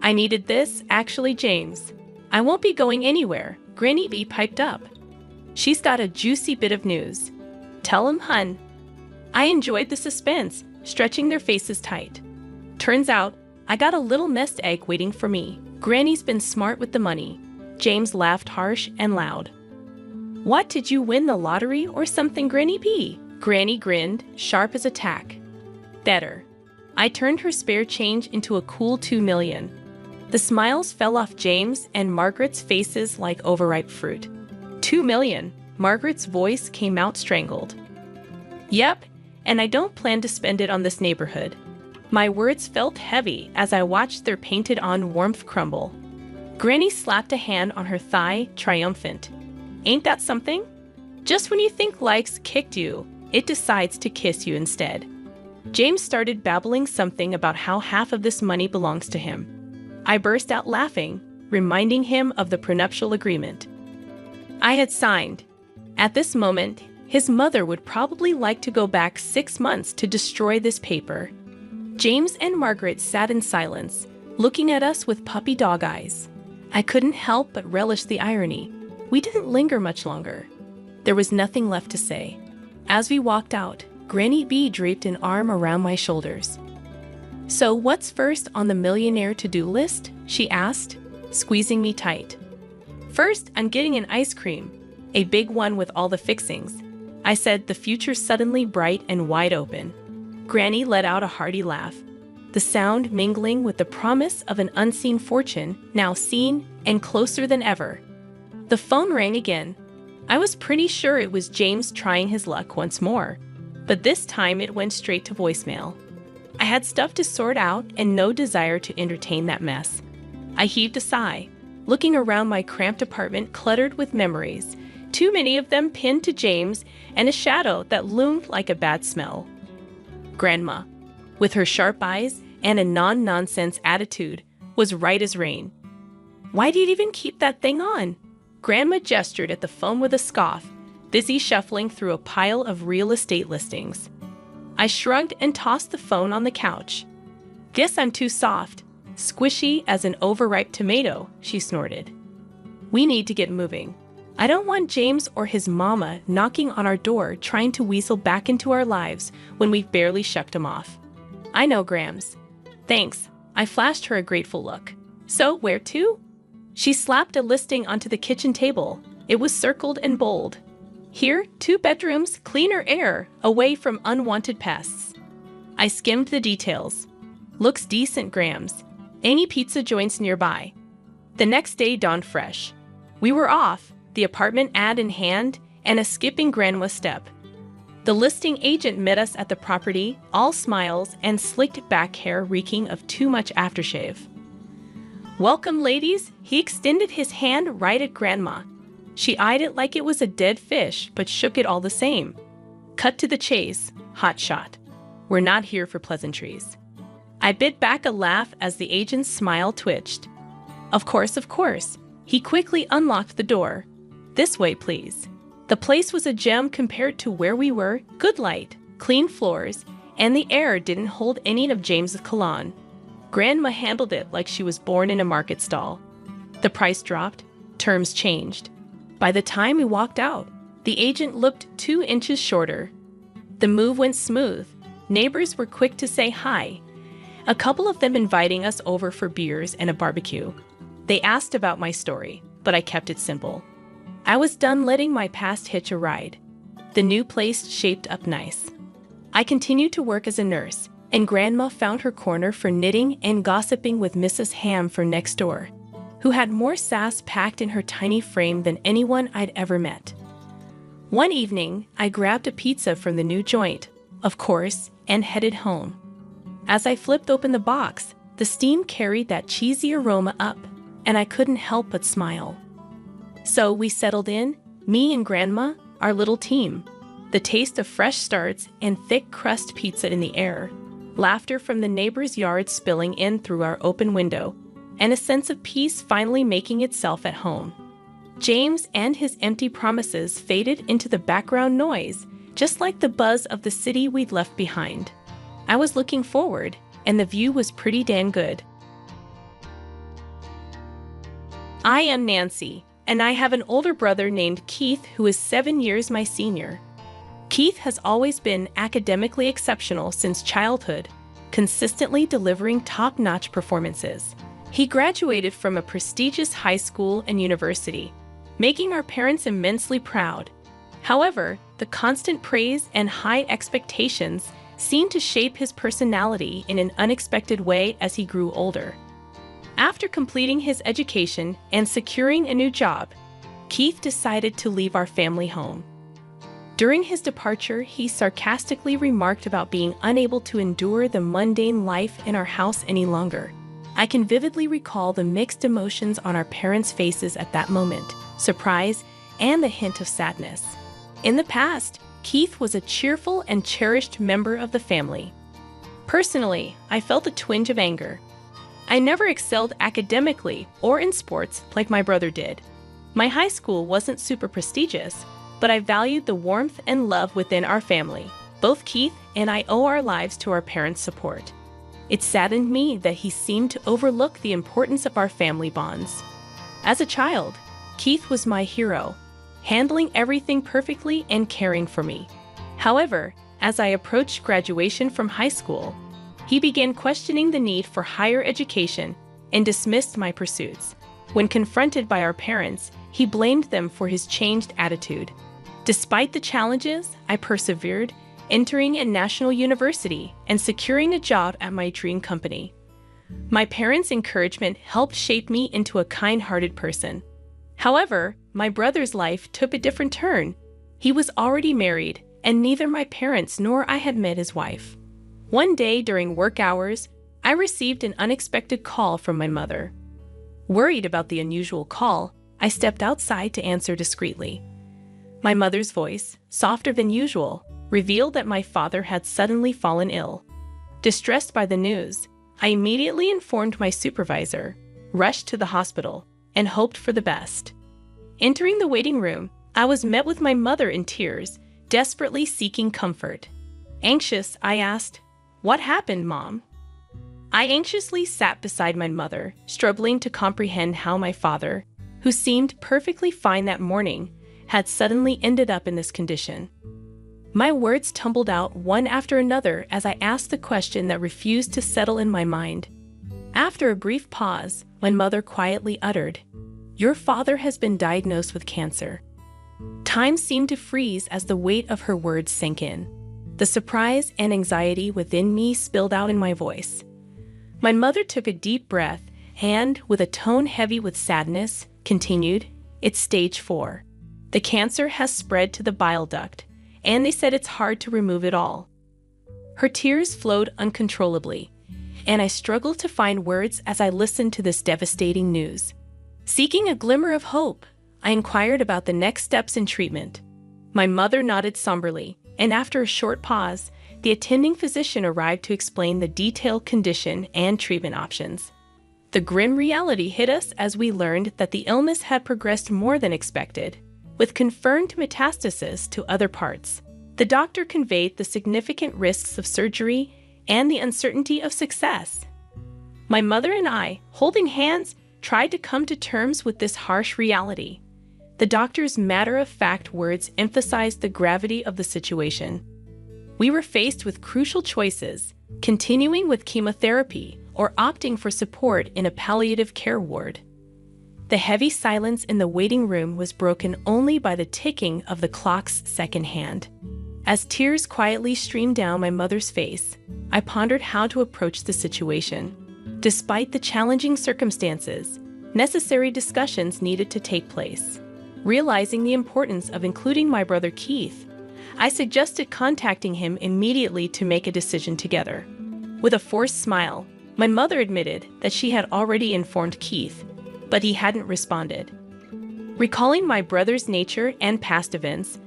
I needed this, actually, James. I won't be going anywhere, Granny B piped up. She's got a juicy bit of news. Tell him, hun. I enjoyed the suspense, stretching their faces tight. Turns out, I got a little nest egg waiting for me. Granny's been smart with the money. James laughed harsh and loud. What, did you win the lottery or something, Granny B? Granny grinned, sharp as a tack. Better. I turned her spare change into a cool 2 million. The smiles fell off James and Margaret's faces like overripe fruit. 2 million. Margaret's voice came out strangled. Yep, and I don't plan to spend it on this neighborhood. My words felt heavy as I watched their painted-on warmth crumble. Granny slapped a hand on her thigh, triumphant. Ain't that something? Just when you think life's kicked you, it decides to kiss you instead. James started babbling something about how half of this money belongs to him. I burst out laughing, reminding him of the prenuptial agreement I had signed. At this moment, his mother would probably like to go back 6 months to destroy this paper. James and Margaret sat in silence, looking at us with puppy dog eyes. I couldn't help but relish the irony. We didn't linger much longer. There was nothing left to say. As we walked out, Granny B draped an arm around my shoulders. So what's first on the millionaire to-do list? She asked, squeezing me tight. First, I'm getting an ice cream, a big one with all the fixings. I said, the future suddenly bright and wide open. Granny let out a hearty laugh, the sound mingling with the promise of an unseen fortune, now seen and closer than ever. The phone rang again. I was pretty sure it was James trying his luck once more, but this time it went straight to voicemail. I had stuff to sort out and no desire to entertain that mess. I heaved a sigh, looking around my cramped apartment cluttered with memories, too many of them pinned to James and a shadow that loomed like a bad smell. Grandma, with her sharp eyes and a non-nonsense attitude, was right as rain. Why do you even keep that thing on? Grandma gestured at the phone with a scoff, busy shuffling through a pile of real estate listings. I shrugged and tossed the phone on the couch. Guess I'm too soft, squishy as an overripe tomato, she snorted. We need to get moving. I don't want James or his mama knocking on our door trying to weasel back into our lives when we've barely shucked him off. I know, Grams. Thanks. I flashed her a grateful look. So, where to? She slapped a listing onto the kitchen table. It was circled and bold. Here, 2 bedrooms, cleaner air, away from unwanted pests. I skimmed the details. Looks decent, Grams. Any pizza joints nearby. The next day dawned fresh. We were off, the apartment ad in hand, and a skipping grandma step. The listing agent met us at the property, all smiles and slicked back hair reeking of too much aftershave. Welcome, ladies, he extended his hand right at Grandma. She eyed it like it was a dead fish, but shook it all the same. Cut to the chase, hot shot. We're not here for pleasantries. I bit back a laugh as the agent's smile twitched. Of course, of course. He quickly unlocked the door. This way, please. The place was a gem compared to where we were, good light, clean floors, and the air didn't hold any of James's cologne. Grandma handled it like she was born in a market stall. The price dropped, terms changed. By the time we walked out, the agent looked 2 inches shorter. The move went smooth. Neighbors were quick to say hi, a couple of them inviting us over for beers and a barbecue. They asked about my story, but I kept it simple. I was done letting my past hitch a ride. The new place shaped up nice. I continued to work as a nurse, and Grandma found her corner for knitting and gossiping with Mrs. Ham for next door, who had more sass packed in her tiny frame than anyone I'd ever met. One evening, I grabbed a pizza from the new joint, of course, and headed home. As I flipped open the box, the steam carried that cheesy aroma up, and I couldn't help but smile. So we settled in, me and Grandma, our little team, the taste of fresh starts and thick crust pizza in the air. laughter from the neighbor's yard spilling in through our open window, and a sense of peace finally making itself at home. James and his empty promises faded into the background noise, just like the buzz of the city we'd left behind. I was looking forward, and the view was pretty damn good. I am Nancy, and I have an older brother named Keith who is 7 years my senior. Keith has always been academically exceptional since childhood, consistently delivering top-notch performances. He graduated from a prestigious high school and university, making our parents immensely proud. However, the constant praise and high expectations seemed to shape his personality in an unexpected way as he grew older. After completing his education and securing a new job, Keith decided to leave our family home. During his departure, he sarcastically remarked about being unable to endure the mundane life in our house any longer. I can vividly recall the mixed emotions on our parents' faces at that moment, surprise and the hint of sadness. In the past, Keith was a cheerful and cherished member of the family. Personally, I felt a twinge of anger. I never excelled academically or in sports like my brother did. My high school wasn't super prestigious, but I valued the warmth and love within our family. Both Keith and I owe our lives to our parents' support. It saddened me that he seemed to overlook the importance of our family bonds. As a child, Keith was my hero, handling everything perfectly and caring for me. However, as I approached graduation from high school, he began questioning the need for higher education and dismissed my pursuits. When confronted by our parents, he blamed them for his changed attitude. Despite the challenges, I persevered, entering a national university and securing a job at my dream company. My parents' encouragement helped shape me into a kind-hearted person. However, my brother's life took a different turn. He was already married, and neither my parents nor I had met his wife. One day during work hours, I received an unexpected call from my mother. Worried about the unusual call, I stepped outside to answer discreetly. My mother's voice, softer than usual, revealed that my father had suddenly fallen ill. Distressed by the news, I immediately informed my supervisor, rushed to the hospital, and hoped for the best. Entering the waiting room, I was met with my mother in tears, desperately seeking comfort. Anxious, I asked, "What happened, Mom?" I anxiously sat beside my mother, struggling to comprehend how my father, who seemed perfectly fine that morning, had suddenly ended up in this condition. My words tumbled out one after another as I asked the question that refused to settle in my mind. After a brief pause, my mother quietly uttered, "Your father has been diagnosed with cancer." Time seemed to freeze as the weight of her words sank in. The surprise and anxiety within me spilled out in my voice. My mother took a deep breath and, with a tone heavy with sadness, continued, "It's stage 4. The cancer has spread to the bile duct, and they said it's hard to remove it all." Her tears flowed uncontrollably, and I struggled to find words as I listened to this devastating news. Seeking a glimmer of hope, I inquired about the next steps in treatment. My mother nodded somberly, and after a short pause, the attending physician arrived to explain the detailed condition and treatment options. The grim reality hit us as we learned that the illness had progressed more than expected, with confirmed metastasis to other parts. The doctor conveyed the significant risks of surgery and the uncertainty of success. My mother and I, holding hands, tried to come to terms with this harsh reality. The doctor's matter-of-fact words emphasized the gravity of the situation. We were faced with crucial choices, continuing with chemotherapy or opting for support in a palliative care ward. The heavy silence in the waiting room was broken only by the ticking of the clock's second hand. As tears quietly streamed down my mother's face, I pondered how to approach the situation. Despite the challenging circumstances, necessary discussions needed to take place. Realizing the importance of including my brother Keith, I suggested contacting him immediately to make a decision together. With a forced smile, my mother admitted that she had already informed Keith, but he hadn't responded. Recalling my brother's nature and past events,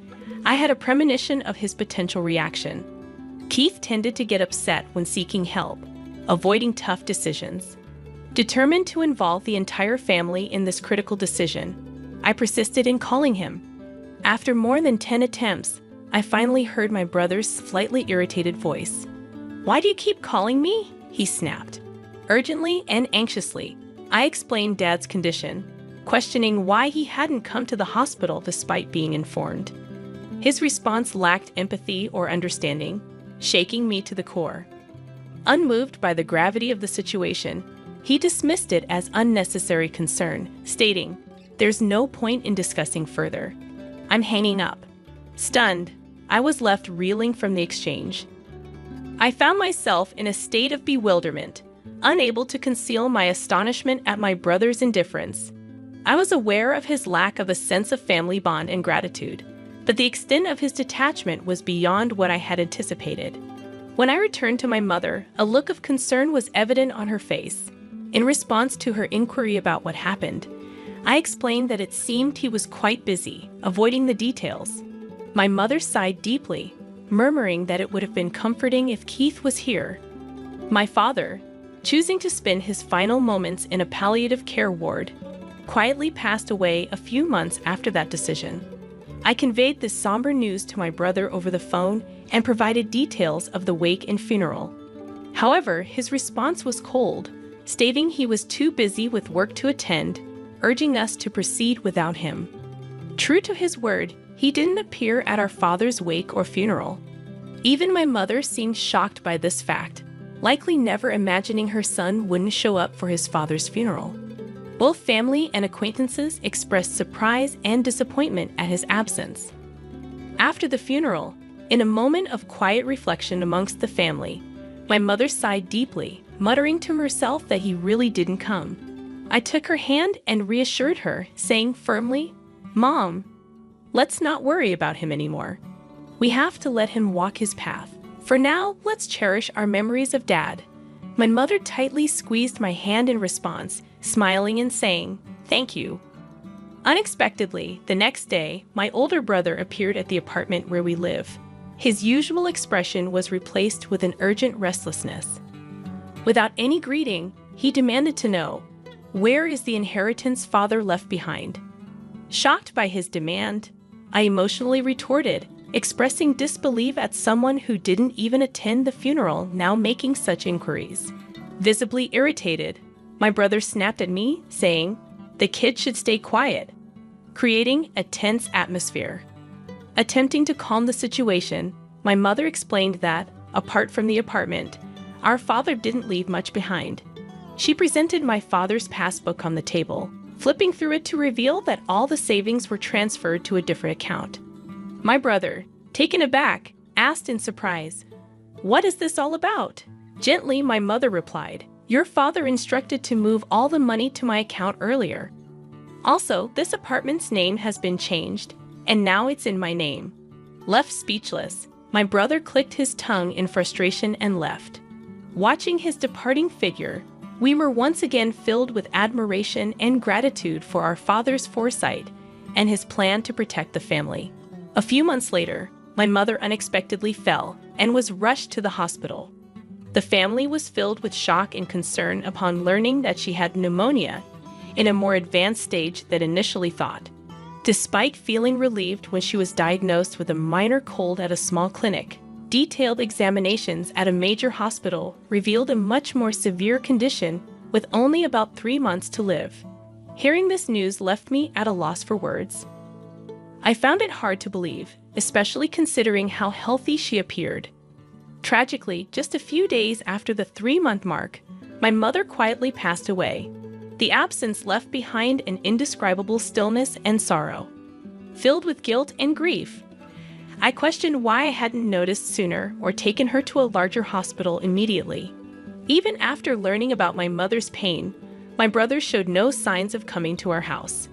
I had a premonition of his potential reaction. Keith tended to get upset when seeking help, avoiding tough decisions. Determined to involve the entire family in this critical decision, I persisted in calling him. After more than 10 attempts, I finally heard my brother's slightly irritated voice. "Why do you keep calling me?" he snapped. Urgently and anxiously, I explained Dad's condition, questioning why he hadn't come to the hospital despite being informed. His response lacked empathy or understanding, shaking me to the core. Unmoved by the gravity of the situation, he dismissed it as unnecessary concern, stating, "There's no point in discussing further. I'm hanging up." Stunned, I was left reeling from the exchange. I found myself in a state of bewilderment, unable to conceal my astonishment at my brother's indifference. I was aware of his lack of a sense of family bond and gratitude, but the extent of his detachment was beyond what I had anticipated. When I returned to my mother, a look of concern was evident on her face. In response to her inquiry about what happened, I explained that it seemed he was quite busy, avoiding the details. My mother sighed deeply, murmuring that it would have been comforting if Keith was here. My father, choosing to spend his final moments in a palliative care ward, quietly passed away a few months after that decision. I conveyed this somber news to my brother over the phone and provided details of the wake and funeral. However, his response was cold, stating he was too busy with work to attend, urging us to proceed without him. True to his word, he didn't appear at our father's wake or funeral. Even my mother seemed shocked by this fact, likely never imagining her son wouldn't show up for his father's funeral. Both family and acquaintances expressed surprise and disappointment at his absence. After the funeral, in a moment of quiet reflection amongst the family, my mother sighed deeply, muttering to herself that he really didn't come. I took her hand and reassured her, saying firmly, "Mom, let's not worry about him anymore. We have to let him walk his path. For now, let's cherish our memories of Dad." My mother tightly squeezed my hand in response, smiling and saying, "Thank you." Unexpectedly, the next day, my older brother appeared at the apartment where we live. His usual expression was replaced with an urgent restlessness. Without any greeting, he demanded to know, "Where is the inheritance Father left behind?" Shocked by his demand, I emotionally retorted, expressing disbelief at someone who didn't even attend the funeral now making such inquiries. Visibly irritated, my brother snapped at me, saying, "The kid should stay quiet," creating a tense atmosphere. Attempting to calm the situation, my mother explained that, apart from the apartment, our father didn't leave much behind. She presented my father's passbook on the table, flipping through it to reveal that all the savings were transferred to a different account. My brother, taken aback, asked in surprise, "What is this all about?" Gently, my mother replied, "Your father instructed to move all the money to my account earlier. Also, this apartment's name has been changed, and now it's in my name." Left speechless, my brother clicked his tongue in frustration and left. Watching his departing figure, we were once again filled with admiration and gratitude for our father's foresight and his plan to protect the family. A few months later, my mother unexpectedly fell and was rushed to the hospital. The family was filled with shock and concern upon learning that she had pneumonia in a more advanced stage than initially thought. Despite feeling relieved when she was diagnosed with a minor cold at a small clinic, detailed examinations at a major hospital revealed a much more severe condition with only about 3 months to live. Hearing this news left me at a loss for words. I found it hard to believe, especially considering how healthy she appeared. Tragically, just a few days after the 3-month mark, my mother quietly passed away. The absence left behind an indescribable stillness and sorrow. Filled with guilt and grief, I questioned why I hadn't noticed sooner or taken her to a larger hospital immediately. Even after learning about my mother's pain, my brother showed no signs of coming to our house.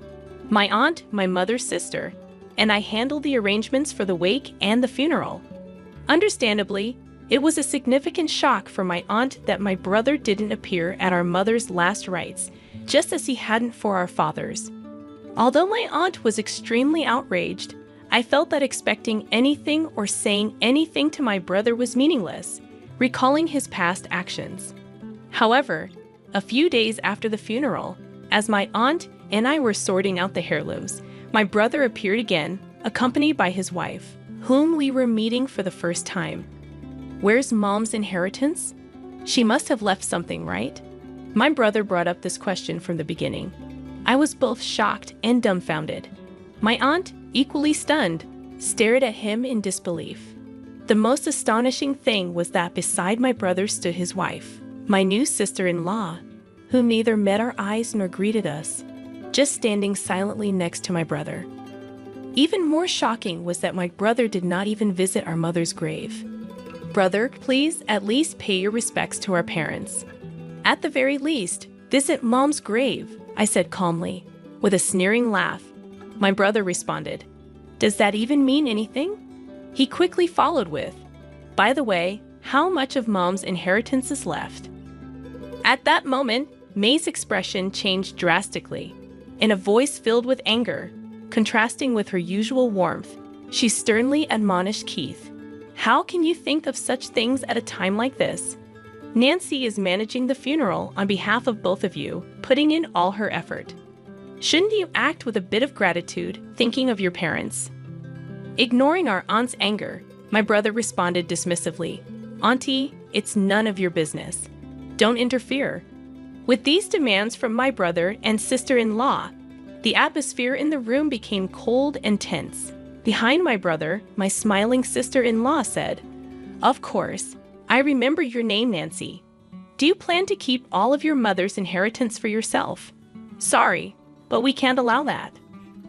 My aunt, my mother's sister, and I handled the arrangements for the wake and the funeral. Understandably, it was a significant shock for my aunt that my brother didn't appear at our mother's last rites, just as he hadn't for our father's. Although my aunt was extremely outraged, I felt that expecting anything or saying anything to my brother was meaningless, recalling his past actions. However, a few days after the funeral, as my aunt and I were sorting out the heirlooms, my brother appeared again, accompanied by his wife, whom we were meeting for the first time. "Where's Mom's inheritance? She must have left something, right?" My brother brought up this question from the beginning. I was both shocked and dumbfounded. My aunt, equally stunned, stared at him in disbelief. The most astonishing thing was that beside my brother stood his wife, my new sister-in-law, whom neither met our eyes nor greeted us, just standing silently next to my brother. Even more shocking was that my brother did not even visit our mother's grave. "Brother, please at least pay your respects to our parents. At the very least, visit Mom's grave," I said calmly. With a sneering laugh, my brother responded, "Does that even mean anything?" He quickly followed with, "By the way, how much of Mom's inheritance is left?" At that moment, May's expression changed drastically. In a voice filled with anger, contrasting with her usual warmth, she sternly admonished Keith, "How can you think of such things at a time like this? Nancy is managing the funeral on behalf of both of you, putting in all her effort. Shouldn't you act with a bit of gratitude, thinking of your parents?" Ignoring our aunt's anger, my brother responded dismissively, "Auntie, it's none of your business. Don't interfere." With these demands from my brother and sister-in-law, the atmosphere in the room became cold and tense. Behind my brother, my smiling sister-in-law said, "Of course, I remember your name, Nancy. Do you plan to keep all of your mother's inheritance for yourself? Sorry, but we can't allow that.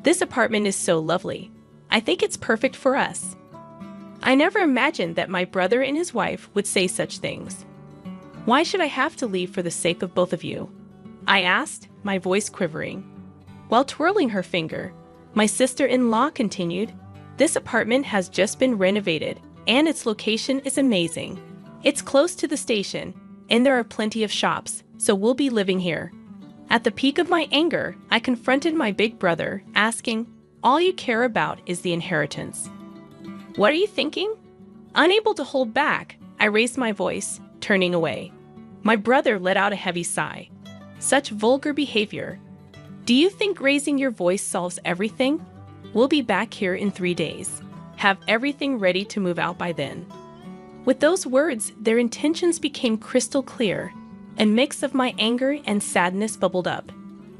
This apartment is so lovely. I think it's perfect for us." I never imagined that my brother and his wife would say such things. "Why should I have to leave for the sake of both of you?" I asked, my voice quivering. While twirling her finger, my sister-in-law continued, "This apartment has just been renovated, and its location is amazing. It's close to the station, and there are plenty of shops, so we'll be living here." At the peak of my anger, I confronted my big brother, asking, "All you care about is the inheritance. What are you thinking?" Unable to hold back, I raised my voice, turning away. My brother let out a heavy sigh. Such vulgar behavior. "Do you think raising your voice solves everything? We'll be back here in 3 days. Have everything ready to move out by then." With those words, their intentions became crystal clear. A mix of my anger and sadness bubbled up,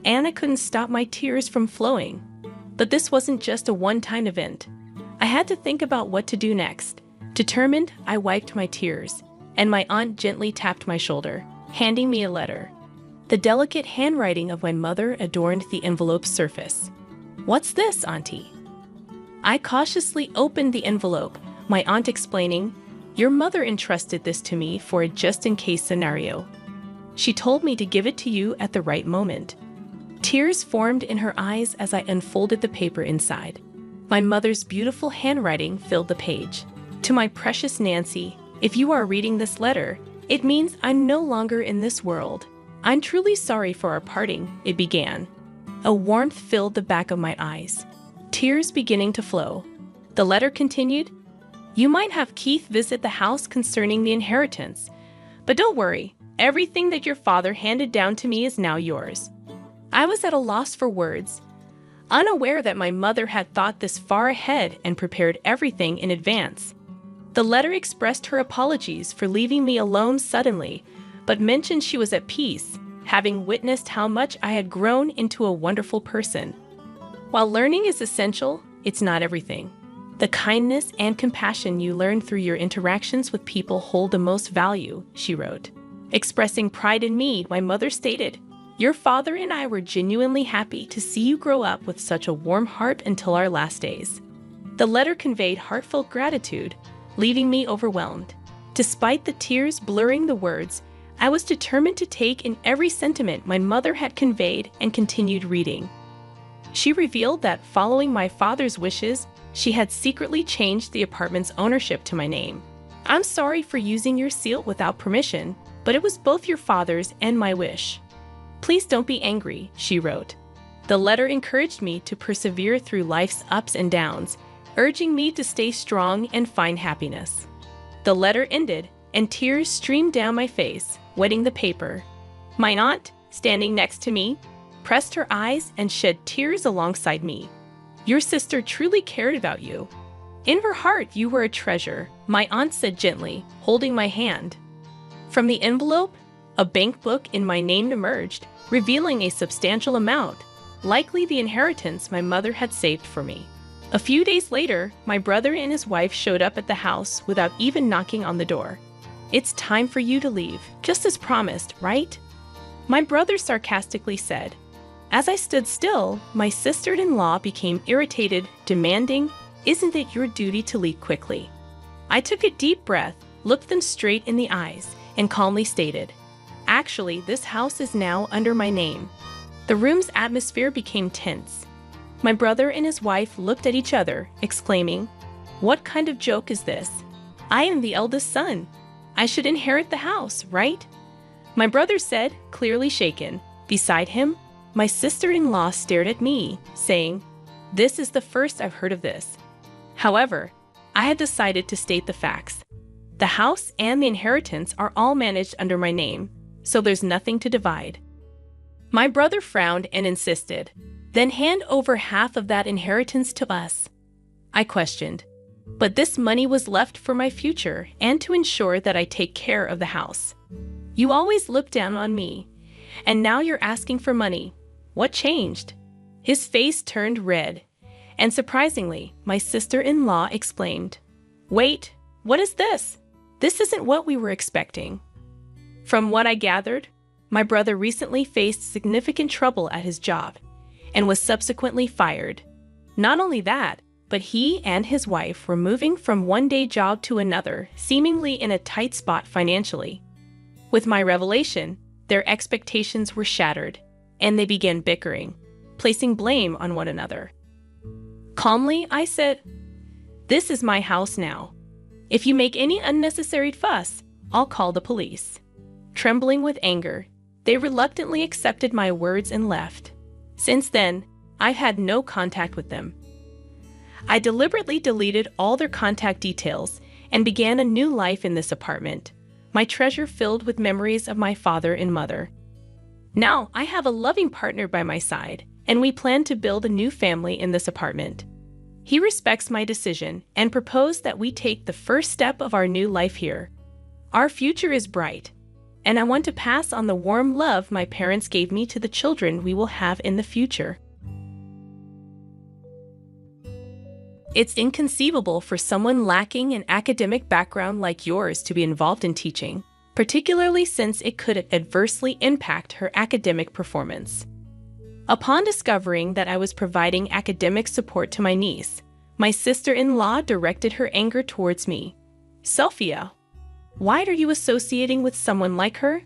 and I couldn't stop my tears from flowing. But this wasn't just a one-time event. I had to think about what to do next. Determined, I wiped my tears, and my aunt gently tapped my shoulder, handing me a letter. The delicate handwriting of my mother adorned the envelope's surface. "What's this, Auntie?" I cautiously opened the envelope, my aunt explaining, "Your mother entrusted this to me for a just-in-case scenario. She told me to give it to you at the right moment." Tears formed in her eyes as I unfolded the paper inside. My mother's beautiful handwriting filled the page. "To my precious Nancy, if you are reading this letter, it means I'm no longer in this world. I'm truly sorry for our parting," it began. A warmth filled the back of my eyes, tears beginning to flow. The letter continued, "You might have Keith visit the house concerning the inheritance, but don't worry, everything that your father handed down to me is now yours." I was at a loss for words, unaware that my mother had thought this far ahead and prepared everything in advance. The letter expressed her apologies for leaving me alone suddenly, but mentioned she was at peace, having witnessed how much I had grown into a wonderful person. While learning is essential, it's not everything. The kindness and compassion you learn through your interactions with people hold the most value, she wrote. Expressing pride in me, my mother stated, "Your father and I were genuinely happy to see you grow up with such a warm heart until our last days." The letter conveyed heartfelt gratitude, leaving me overwhelmed. Despite the tears blurring the words, I was determined to take in every sentiment my mother had conveyed and continued reading. She revealed that following my father's wishes, she had secretly changed the apartment's ownership to my name. "I'm sorry for using your seal without permission, but it was both your father's and my wish. Please don't be angry," she wrote. The letter encouraged me to persevere through life's ups and downs, urging me to stay strong and find happiness. The letter ended, and tears streamed down my face, wetting the paper. My aunt, standing next to me, pressed her eyes and shed tears alongside me. "Your sister truly cared about you. In her heart, you were a treasure," my aunt said gently, holding my hand. From the envelope, a bank book in my name emerged, revealing a substantial amount, likely the inheritance my mother had saved for me. A few days later, my brother and his wife showed up at the house without even knocking on the door. "It's time for you to leave, just as promised, right?" my brother sarcastically said. As I stood still, my sister-in-law became irritated, demanding, "Isn't it your duty to leave quickly?" I took a deep breath, looked them straight in the eyes, and calmly stated, "Actually, this house is now under my name." The room's atmosphere became tense. My brother and his wife looked at each other, exclaiming, "What kind of joke is this? I am the eldest son. I should inherit the house, right?" My brother said, clearly shaken. Beside him, my sister-in-law stared at me, saying, "This is the first I've heard of this." However, I had decided to state the facts. The house and the inheritance are all managed under my name, so there's nothing to divide. My brother frowned and insisted, "Then hand over half of that inheritance to us." I questioned, "But this money was left for my future and to ensure that I take care of the house. You always looked down on me, and now you're asking for money. What changed?" His face turned red, and surprisingly, my sister-in-law exclaimed, "Wait, what is this? This isn't what we were expecting." From what I gathered, my brother recently faced significant trouble at his job and was subsequently fired. Not only that, but he and his wife were moving from one-day job to another, seemingly in a tight spot financially. With my revelation, their expectations were shattered, and they began bickering, placing blame on one another. Calmly, I said, "This is my house now. If you make any unnecessary fuss, I'll call the police." Trembling with anger, they reluctantly accepted my words and left. Since then, I've had no contact with them. I deliberately deleted all their contact details and began a new life in this apartment, my treasure filled with memories of my father and mother. Now I have a loving partner by my side, and we plan to build a new family in this apartment. He respects my decision and proposed that we take the first step of our new life here. Our future is bright, and I want to pass on the warm love my parents gave me to the children we will have in the future. It's inconceivable for someone lacking an academic background like yours to be involved in teaching, particularly since it could adversely impact her academic performance. Upon discovering that I was providing academic support to my niece, my sister-in-law directed her anger towards me. "Sophia, why are you associating with someone like her?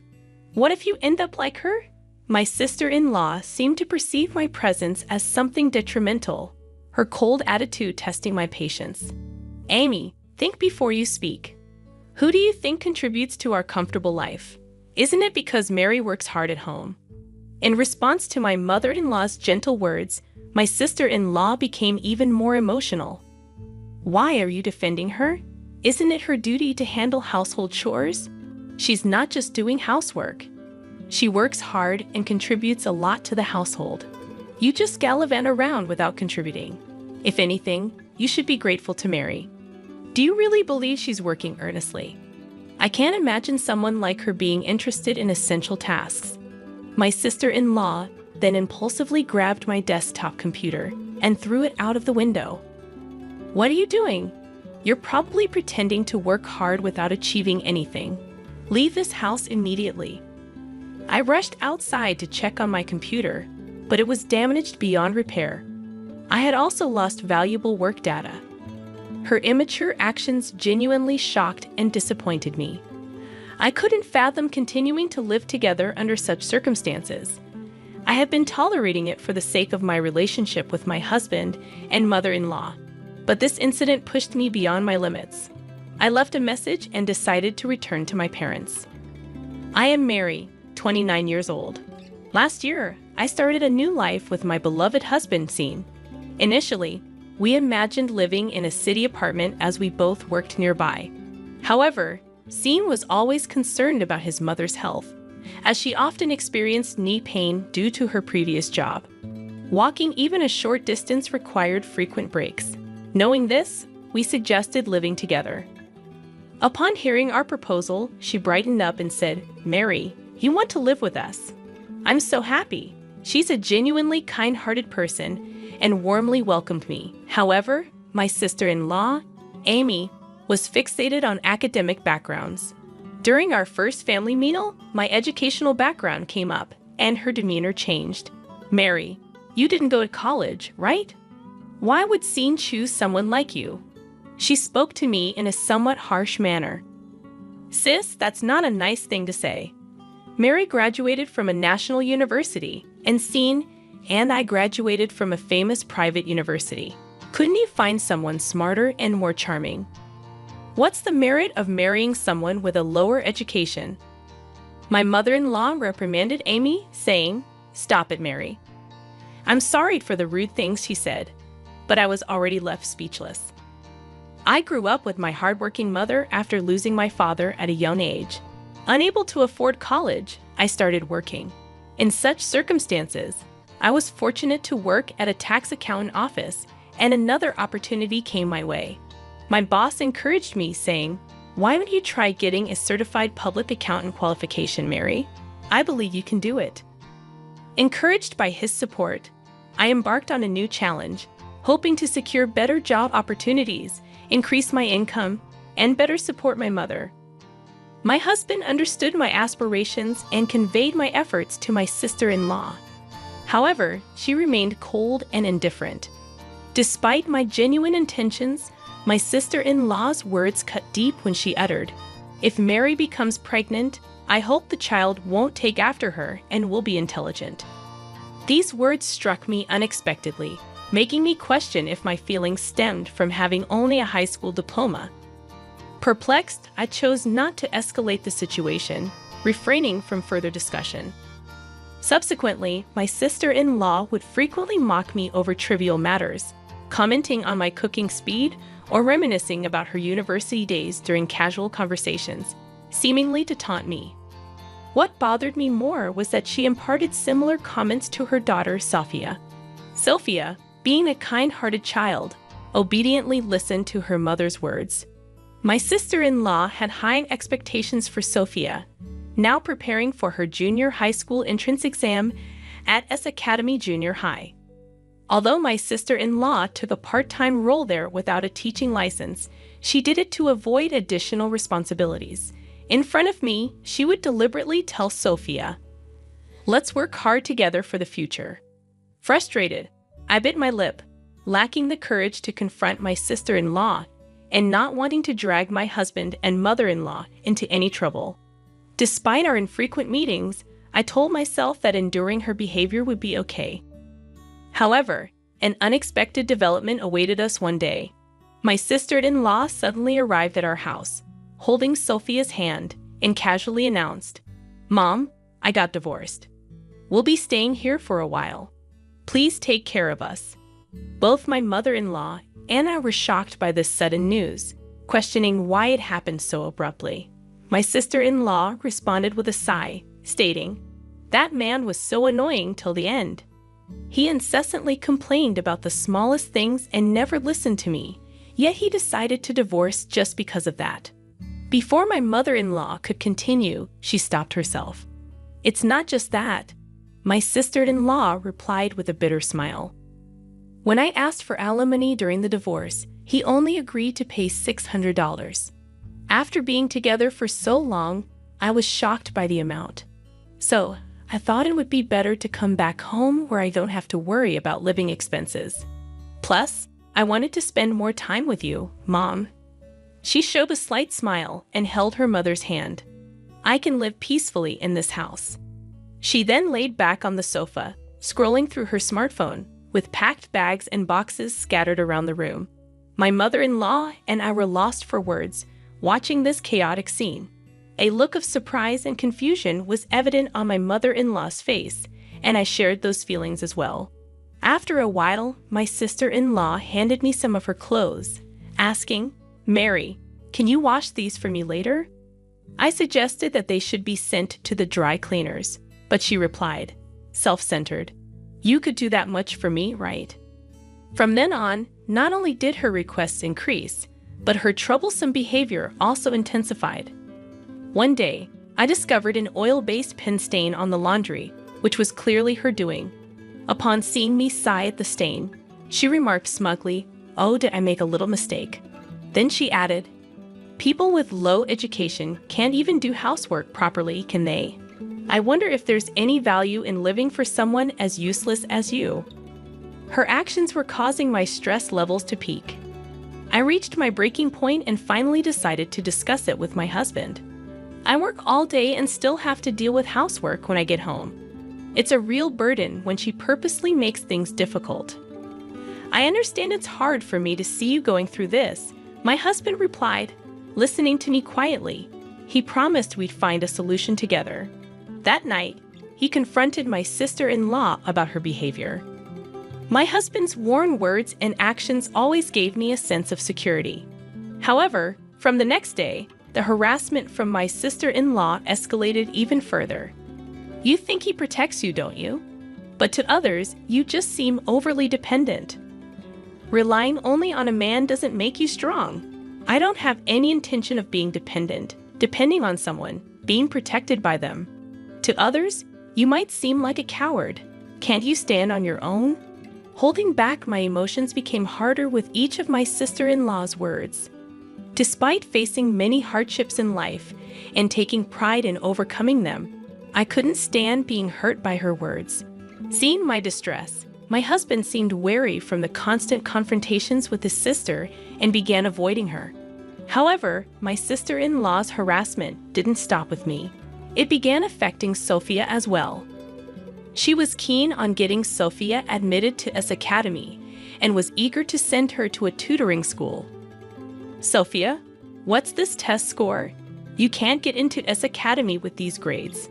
What if you end up like her?" My sister-in-law seemed to perceive my presence as something detrimental, her cold attitude testing my patience. "Amy, think before you speak. Who do you think contributes to our comfortable life? Isn't it because Mary works hard at home?" In response to my mother-in-law's gentle words, my sister-in-law became even more emotional. "Why are you defending her? Isn't it her duty to handle household chores? She's not just doing housework. She works hard and contributes a lot to the household. You just gallivant around without contributing. If anything, you should be grateful to Mary. Do you really believe she's working earnestly? I can't imagine someone like her being interested in essential tasks." My sister-in-law then impulsively grabbed my desktop computer and threw it out of the window. "What are you doing? You're probably pretending to work hard without achieving anything. Leave this house immediately." I rushed outside to check on my computer, but it was damaged beyond repair. I had also lost valuable work data. Her immature actions genuinely shocked and disappointed me. I couldn't fathom continuing to live together under such circumstances. I have been tolerating it for the sake of my relationship with my husband and mother-in-law, but this incident pushed me beyond my limits. I left a message and decided to return to my parents. I am Mary, 29 years old. Last year, I started a new life with my beloved husband, Scene. Initially, we imagined living in a city apartment as we both worked nearby. However, Sean was always concerned about his mother's health, as she often experienced knee pain due to her previous job. Walking even a short distance required frequent breaks. Knowing this, we suggested living together. Upon hearing our proposal, she brightened up and said, "Mary, you want to live with us? I'm so happy." She's a genuinely kind-hearted person and warmly welcomed me. However, my sister-in-law, Amy, was fixated on academic backgrounds. During our first family meal, my educational background came up, and her demeanor changed. "Mary, you didn't go to college, right? Why would Sean choose someone like you?" She spoke to me in a somewhat harsh manner. "Sis, that's not a nice thing to say. Mary graduated from a national university, and Sean and I graduated from a famous private university. Couldn't you find someone smarter and more charming? What's the merit of marrying someone with a lower education?" My mother-in-law reprimanded Amy, saying, "Stop it, Mary." I'm sorry for the rude things she said, but I was already left speechless. I grew up with my hardworking mother after losing my father at a young age. Unable to afford college, I started working. In such circumstances, I was fortunate to work at a tax accountant office, and another opportunity came my way. My boss encouraged me, saying, "Why don't you try getting a certified public accountant qualification, Mary? I believe you can do it." Encouraged by his support, I embarked on a new challenge, hoping to secure better job opportunities, increase my income, and better support my mother. My husband understood my aspirations and conveyed my efforts to my sister-in-law. However, she remained cold and indifferent. Despite my genuine intentions, my sister-in-law's words cut deep when she uttered, "If Mary becomes pregnant, I hope the child won't take after her and will be intelligent." These words struck me unexpectedly, making me question if my feelings stemmed from having only a high school diploma. Perplexed, I chose not to escalate the situation, refraining from further discussion. Subsequently, my sister-in-law would frequently mock me over trivial matters, commenting on my cooking speed or reminiscing about her university days during casual conversations, seemingly to taunt me. What bothered me more was that she imparted similar comments to her daughter, Sophia. Sophia, being a kind-hearted child, obediently listened to her mother's words. My sister-in-law had high expectations for Sophia, now preparing for her junior high school entrance exam at S Academy Junior High. Although my sister-in-law took a part-time role there without a teaching license, she did it to avoid additional responsibilities. In front of me, she would deliberately tell Sophia, "Let's work hard together for the future." Frustrated, I bit my lip, lacking the courage to confront my sister-in-law and not wanting to drag my husband and mother-in-law into any trouble. Despite our infrequent meetings, I told myself that enduring her behavior would be okay. However, an unexpected development awaited us one day. My sister-in-law suddenly arrived at our house, holding Sophia's hand, and casually announced, "Mom, I got divorced. We'll be staying here for a while. Please take care of us." Both my mother-in-law and I were shocked by this sudden news, questioning why it happened so abruptly. My sister-in-law responded with a sigh, stating, "That man was so annoying till the end. He incessantly complained about the smallest things and never listened to me, yet he decided to divorce just because of that." Before my mother-in-law could continue, she stopped herself. "It's not just that," my sister-in-law replied with a bitter smile. When I asked for alimony during the divorce, he only agreed to pay $600. After being together for so long, I was shocked by the amount. So, I thought it would be better to come back home where I don't have to worry about living expenses. Plus, I wanted to spend more time with you, Mom. She showed a slight smile and held her mother's hand. "I can live peacefully in this house." She then laid back on the sofa, scrolling through her smartphone, with packed bags and boxes scattered around the room. My mother-in-law and I were lost for words, watching this chaotic scene. A look of surprise and confusion was evident on my mother-in-law's face, and I shared those feelings as well. After a while, my sister-in-law handed me some of her clothes, asking, "Mary, can you wash these for me later?" I suggested that they should be sent to the dry cleaners, but she replied, self-centered, "You could do that much for me, right?" From then on, not only did her requests increase, but her troublesome behavior also intensified. One day, I discovered an oil-based pen stain on the laundry, which was clearly her doing. Upon seeing me sigh at the stain, she remarked smugly, "Oh, did I make a little mistake?" Then she added, "People with low education can't even do housework properly, can they? I wonder if there's any value in living for someone as useless as you." Her actions were causing my stress levels to peak. I reached my breaking point and finally decided to discuss it with my husband. I work all day and still have to deal with housework when I get home. It's a real burden when she purposely makes things difficult. "I understand it's hard for me to see you going through this," my husband replied, listening to me quietly. He promised we'd find a solution together. That night, he confronted my sister-in-law about her behavior. My husband's warm words and actions always gave me a sense of security. However, from the next day, the harassment from my sister-in-law escalated even further. "You think he protects you, don't you? But to others, you just seem overly dependent. Relying only on a man doesn't make you strong. I don't have any intention of being dependent, depending on someone, being protected by them. To others, you might seem like a coward. Can't you stand on your own?" Holding back my emotions became harder with each of my sister-in-law's words. Despite facing many hardships in life and taking pride in overcoming them, I couldn't stand being hurt by her words. Seeing my distress, my husband seemed wary from the constant confrontations with his sister and began avoiding her. However, my sister-in-law's harassment didn't stop with me. It began affecting Sophia as well. She was keen on getting Sophia admitted to S Academy and was eager to send her to a tutoring school. "Sophia, what's this test score? You can't get into S Academy with these grades.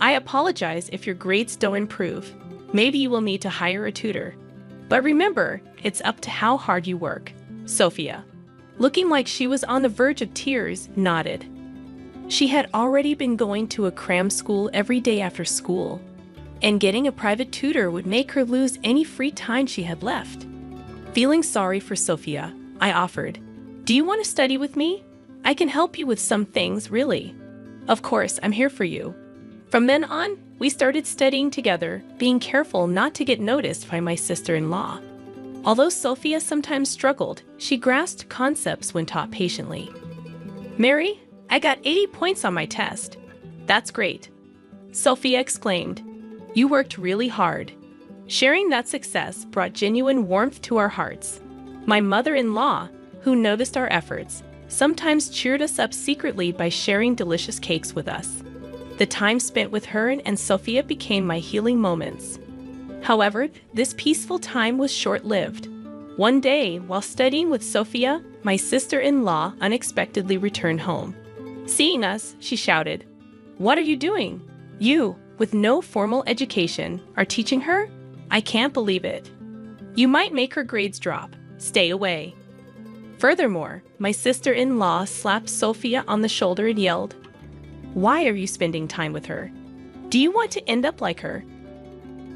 I apologize if your grades don't improve. Maybe you will need to hire a tutor. But remember, it's up to how hard you work." Sophia, looking like she was on the verge of tears, nodded. She had already been going to a cram school every day after school, and getting a private tutor would make her lose any free time she had left. Feeling sorry for Sophia, I offered, "Do you want to study with me? I can help you with some things, really. Of course, I'm here for you." From then on, we started studying together, being careful not to get noticed by my sister-in-law. Although Sophia sometimes struggled, she grasped concepts when taught patiently. "Mary, I got 80 points on my test." "That's great," Sophia exclaimed. "You worked really hard." Sharing that success brought genuine warmth to our hearts. My mother-in-law, who noticed our efforts, sometimes cheered us up secretly by sharing delicious cakes with us. The time spent with her and Sophia became my healing moments. However, this peaceful time was short-lived. One day, while studying with Sophia, my sister-in-law unexpectedly returned home. Seeing us, she shouted, "What are you doing? You, with no formal education, are teaching her? I can't believe it. You might make her grades drop. Stay away." Furthermore, my sister-in-law slapped Sophia on the shoulder and yelled, "Why are you spending time with her? Do you want to end up like her?"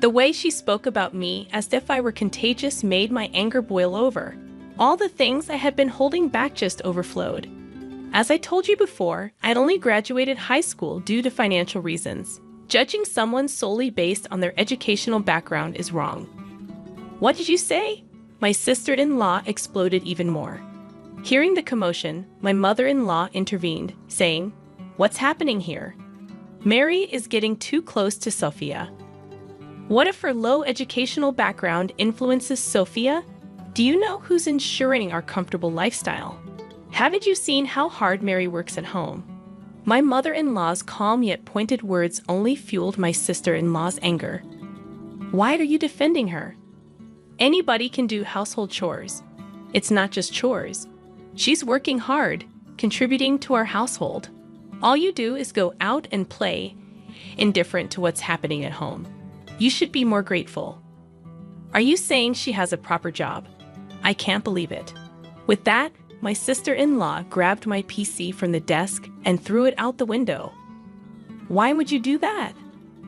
The way she spoke about me as if I were contagious made my anger boil over. All the things I had been holding back just overflowed. As I told you before, I'd only graduated high school due to financial reasons. Judging someone solely based on their educational background is wrong. "What did you say?" My sister-in-law exploded even more. Hearing the commotion, my mother-in-law intervened, saying, "What's happening here? Mary is getting too close to Sophia." What if her low educational background influences Sophia? Do you know who's ensuring our comfortable lifestyle? Haven't you seen how hard Mary works at home? My mother-in-law's calm yet pointed words only fueled my sister-in-law's anger. Why are you defending her? Anybody can do household chores. It's not just chores. She's working hard, contributing to our household. All you do is go out and play, indifferent to what's happening at home. You should be more grateful. Are you saying she has a proper job? I can't believe it. With that, my sister-in-law grabbed my PC from the desk and threw it out the window. Why would you do that?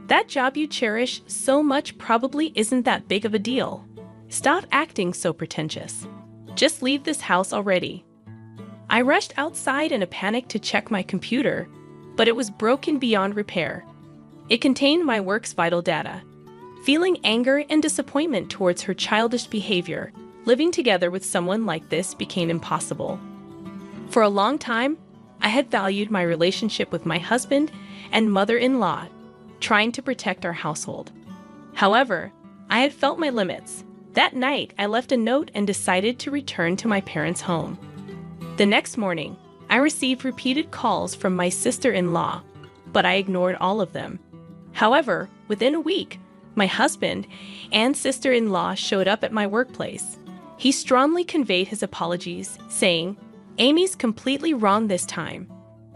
That job you cherish so much probably isn't that big of a deal. Stop acting so pretentious. Just leave this house already. I rushed outside in a panic to check my computer, but it was broken beyond repair. It contained my work's vital data. Feeling anger and disappointment towards her childish behavior, living together with someone like this became impossible. For a long time, I had valued my relationship with my husband and mother-in-law, trying to protect our household. However, I had felt my limits. That night, I left a note and decided to return to my parents' home. The next morning, I received repeated calls from my sister-in-law, but I ignored all of them. However, within a week, my husband and sister-in-law showed up at my workplace. He strongly conveyed his apologies, saying, "Amy's completely wrong this time.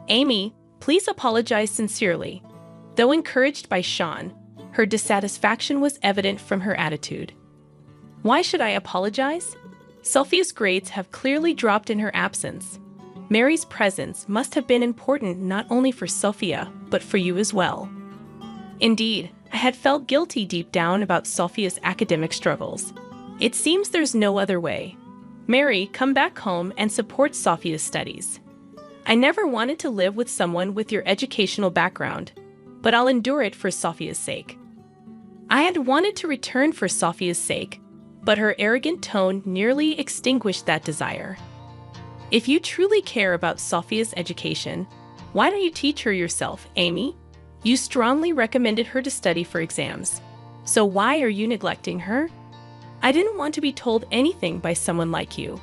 Amy, please apologize sincerely." Though encouraged by Sean, her dissatisfaction was evident from her attitude. Why should I apologize? Sophia's grades have clearly dropped in her absence. Mary's presence must have been important not only for Sophia, but for you as well. Indeed, I had felt guilty deep down about Sophia's academic struggles. It seems there's no other way. Mary, come back home and support Sophia's studies. I never wanted to live with someone with your educational background, but I'll endure it for Sophia's sake. I had wanted to return for Sophia's sake, but her arrogant tone nearly extinguished that desire. If you truly care about Sophia's education, why don't you teach her yourself, Amy? You strongly recommended her to study for exams. So why are you neglecting her? I didn't want to be told anything by someone like you.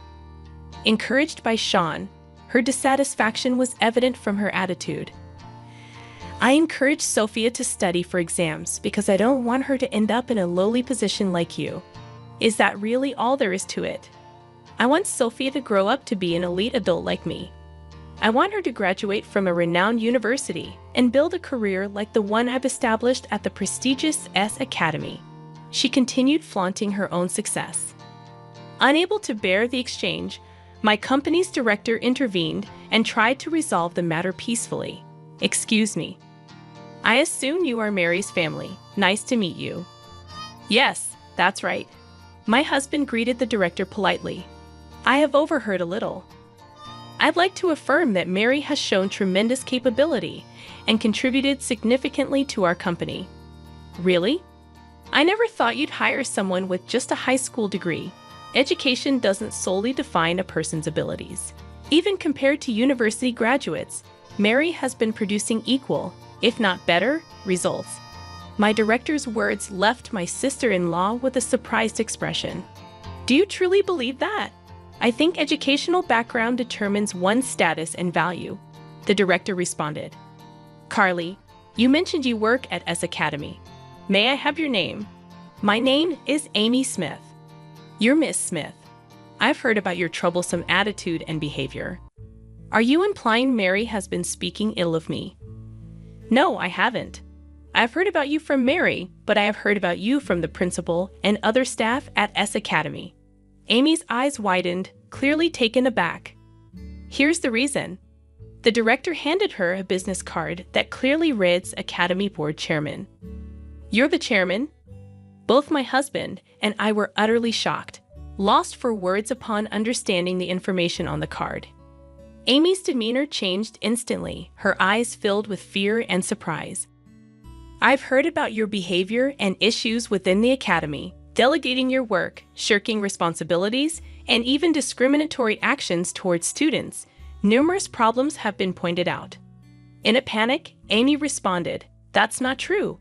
Encouraged by Sean, her dissatisfaction was evident from her attitude. I encouraged Sophia to study for exams because I don't want her to end up in a lowly position like you. Is that really all there is to it? I want Sophia to grow up to be an elite adult like me. I want her to graduate from a renowned university and build a career like the one I've established at the prestigious S Academy. She continued flaunting her own success. Unable to bear the exchange, my company's director intervened and tried to resolve the matter peacefully. Excuse me. I assume you are Mary's family. Nice to meet you. Yes, that's right. My husband greeted the director politely. I have overheard a little. I'd like to affirm that Mary has shown tremendous capability and contributed significantly to our company. Really? I never thought you'd hire someone with just a high school degree. Education doesn't solely define a person's abilities. Even compared to university graduates, Mary has been producing equal, if not better, results. My director's words left my sister-in-law with a surprised expression. Do you truly believe that? I think educational background determines one's status and value, the director responded. Carly, you mentioned you work at S Academy. May I have your name? My name is Amy Smith. You're Miss Smith. I've heard about your troublesome attitude and behavior. Are you implying Mary has been speaking ill of me? No, I haven't. I've heard about you from Mary, but I have heard about you from the principal and other staff at S Academy. Amy's eyes widened, clearly taken aback. Here's the reason. The director handed her a business card that clearly reads Academy Board Chairman. You're the chairman? Both my husband and I were utterly shocked, lost for words upon understanding the information on the card. Amy's demeanor changed instantly, her eyes filled with fear and surprise. I've heard about your behavior and issues within the academy, delegating your work, shirking responsibilities, and even discriminatory actions towards students. Numerous problems have been pointed out. In a panic, Amy responded, "That's not true."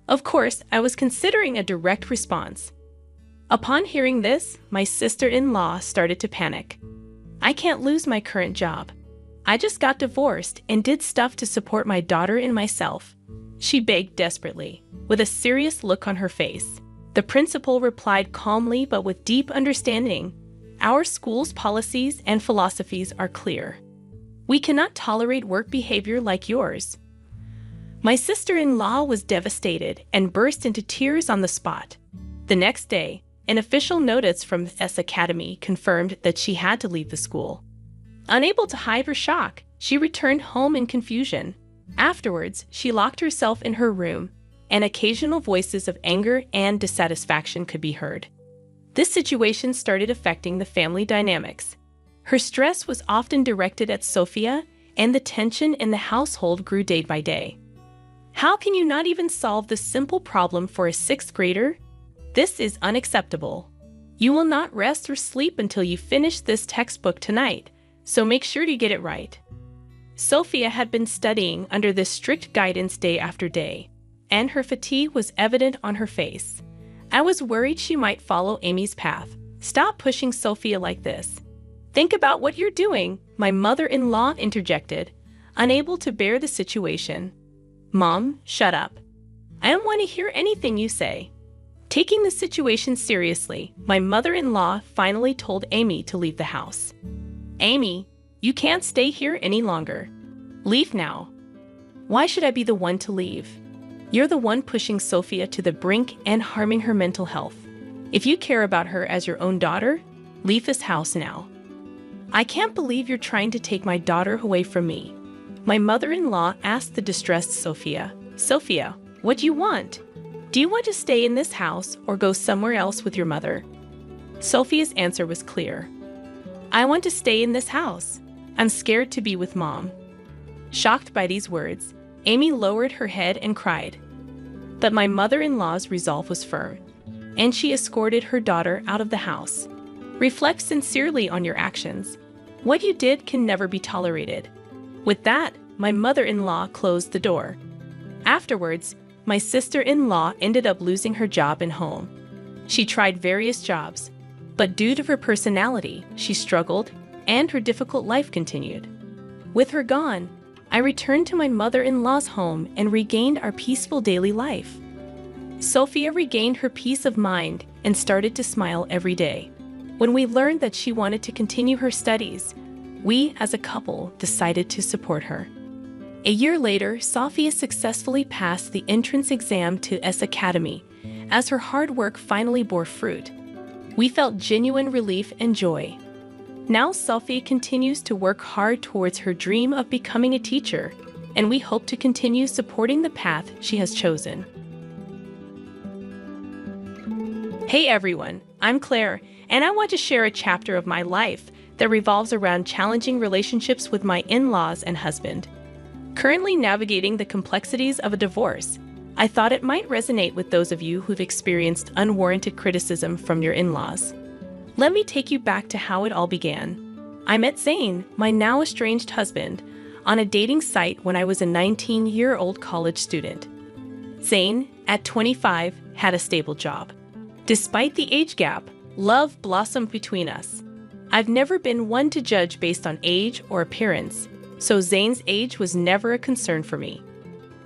Of course, I was considering a direct response. Upon hearing this, my sister-in-law started to panic. I can't lose my current job. I just got divorced and did stuff to support my daughter and myself. She begged desperately, with a serious look on her face. The principal replied calmly but with deep understanding. Our school's policies and philosophies are clear. We cannot tolerate work behavior like yours. My sister-in-law was devastated and burst into tears on the spot. The next day, an official notice from S Academy confirmed that she had to leave the school. Unable to hide her shock, she returned home in confusion. Afterwards, she locked herself in her room, and occasional voices of anger and dissatisfaction could be heard. This situation started affecting the family dynamics. Her stress was often directed at Sophia, and the tension in the household grew day by day. How can you not even solve this simple problem for a sixth grader? This is unacceptable. You will not rest or sleep until you finish this textbook tonight, so make sure to get it right. Sophia had been studying under this strict guidance day after day, and her fatigue was evident on her face. I was worried she might follow Amy's path. Stop pushing Sophia like this. Think about what you're doing, my mother-in-law interjected, unable to bear the situation. Mom, shut up. I don't want to hear anything you say. Taking the situation seriously, my mother-in-law finally told Amy to leave the house. Amy, you can't stay here any longer. Leave now. Why should I be the one to leave? You're the one pushing Sophia to the brink and harming her mental health. If you care about her as your own daughter, leave this house now. I can't believe you're trying to take my daughter away from me. My mother-in-law asked the distressed Sophia, Sophia, what do you want? Do you want to stay in this house or go somewhere else with your mother? Sophia's answer was clear. I want to stay in this house. I'm scared to be with Mom. Shocked by these words, Amy lowered her head and cried. But my mother-in-law's resolve was firm, and she escorted her daughter out of the house. Reflect sincerely on your actions. What you did can never be tolerated. With that, my mother-in-law closed the door. Afterwards, my sister-in-law ended up losing her job and home. She tried various jobs, but due to her personality, she struggled, and her difficult life continued. With her gone, I returned to my mother-in-law's home and regained our peaceful daily life. Sophia regained her peace of mind and started to smile every day. When we learned that she wanted to continue her studies, we, as a couple, decided to support her. A year later, Sophia successfully passed the entrance exam to S Academy, as her hard work finally bore fruit. We felt genuine relief and joy. Now Sophia continues to work hard towards her dream of becoming a teacher, and we hope to continue supporting the path she has chosen. Hey everyone, I'm Claire, and I want to share a chapter of my life that revolves around challenging relationships with my in-laws and husband. Currently navigating the complexities of a divorce, I thought it might resonate with those of you who've experienced unwarranted criticism from your in-laws. Let me take you back to how it all began. I met Zane, my now estranged husband, on a dating site when I was a 19-year-old college student. Zane, at 25, had a stable job. Despite the age gap, love blossomed between us. I've never been one to judge based on age or appearance, so Zane's age was never a concern for me.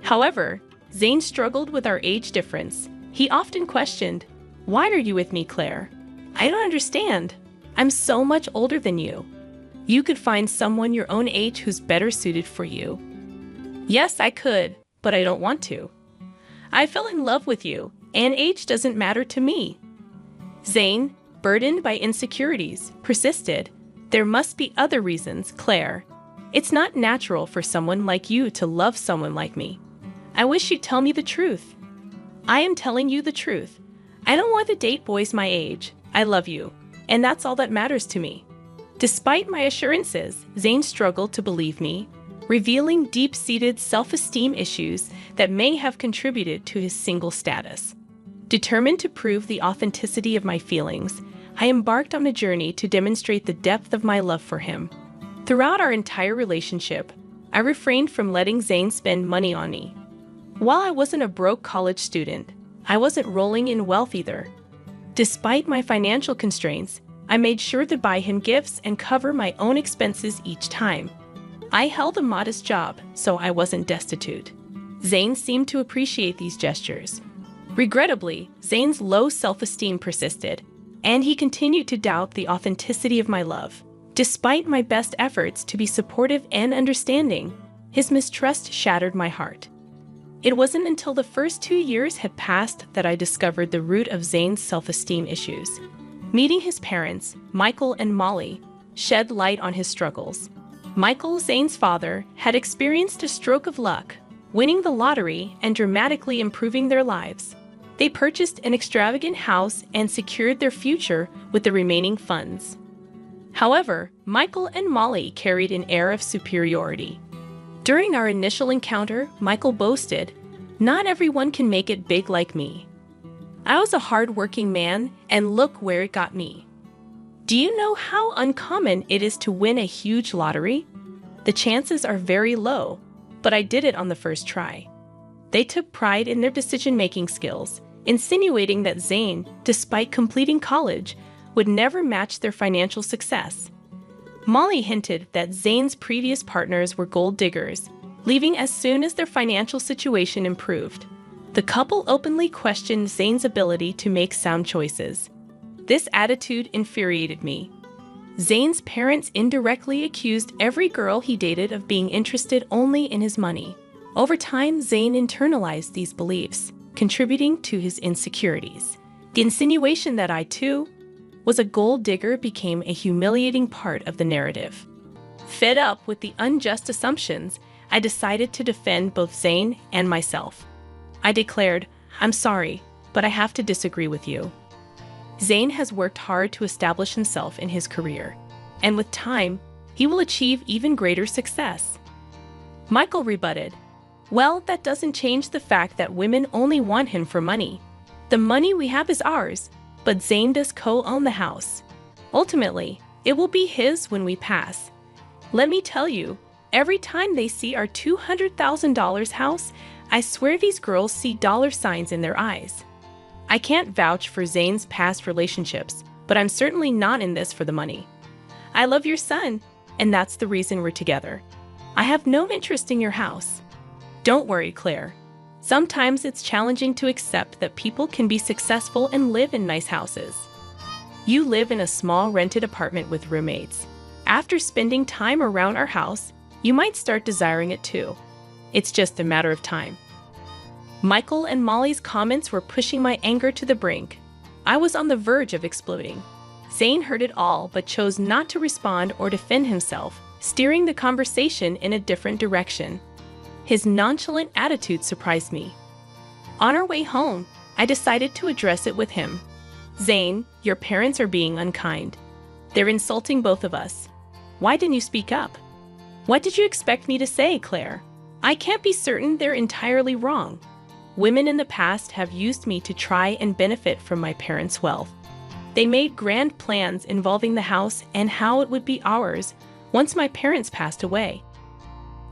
However, Zane struggled with our age difference. He often questioned, "Why are you with me, Claire? I don't understand. I'm so much older than you. You could find someone your own age who's better suited for you." Yes, I could, but I don't want to. I fell in love with you, and age doesn't matter to me. Zane, burdened by insecurities, persisted. There must be other reasons, Claire. It's not natural for someone like you to love someone like me. I wish you'd tell me the truth. I am telling you the truth. I don't want to date boys my age. I love you, and that's all that matters to me. Despite my assurances, Zane struggled to believe me, revealing deep-seated self-esteem issues that may have contributed to his single status. Determined to prove the authenticity of my feelings, I embarked on a journey to demonstrate the depth of my love for him. Throughout our entire relationship, I refrained from letting Zane spend money on me. While I wasn't a broke college student, I wasn't rolling in wealth either. Despite my financial constraints, I made sure to buy him gifts and cover my own expenses each time. I held a modest job, so I wasn't destitute. Zane seemed to appreciate these gestures. Regrettably, Zane's low self-esteem persisted, and he continued to doubt the authenticity of my love. Despite my best efforts to be supportive and understanding, his mistrust shattered my heart. It wasn't until the first 2 years had passed that I discovered the root of Zane's self-esteem issues. Meeting his parents, Michael and Molly, shed light on his struggles. Michael, Zane's father, had experienced a stroke of luck, winning the lottery and dramatically improving their lives. They purchased an extravagant house and secured their future with the remaining funds. However, Michael and Molly carried an air of superiority. During our initial encounter, Michael boasted, "Not everyone can make it big like me. I was a hard-working man, and look where it got me." Do you know how uncommon it is to win a huge lottery? The chances are very low, but I did it on the first try. They took pride in their decision-making skills, insinuating that Zane, despite completing college, would never match their financial success. Molly hinted that Zane's previous partners were gold diggers, leaving as soon as their financial situation improved. The couple openly questioned Zane's ability to make sound choices. This attitude infuriated me. Zane's parents indirectly accused every girl he dated of being interested only in his money. Over time, Zane internalized these beliefs, contributing to his insecurities. The insinuation that I, too, was a gold digger became a humiliating part of the narrative. Fed up with the unjust assumptions, I decided to defend both Zane and myself. I declared, "I'm sorry, but I have to disagree with you. Zane has worked hard to establish himself in his career, and with time, he will achieve even greater success." Michael rebutted, "Well, that doesn't change the fact that women only want him for money. The money we have is ours, but Zane does co-own the house. Ultimately, it will be his when we pass. Let me tell you, every time they see our $200,000 house, I swear these girls see dollar signs in their eyes. I can't vouch for Zane's past relationships, but I'm certainly not in this for the money. I love your son, and that's the reason we're together. I have no interest in your house. Don't worry, Claire. Sometimes it's challenging to accept that people can be successful and live in nice houses. You live in a small rented apartment with roommates. After spending time around our house, you might start desiring it too. It's just a matter of time." Michael and Molly's comments were pushing my anger to the brink. I was on the verge of exploding. Zane heard it all but chose not to respond or defend himself, steering the conversation in a different direction. His nonchalant attitude surprised me. On our way home, I decided to address it with him. "Zane, your parents are being unkind. They're insulting both of us. Why didn't you speak up? What did you expect me to say, Claire? I can't be certain they're entirely wrong. Women in the past have used me to try and benefit from my parents' wealth. They made grand plans involving the house and how it would be ours once my parents passed away.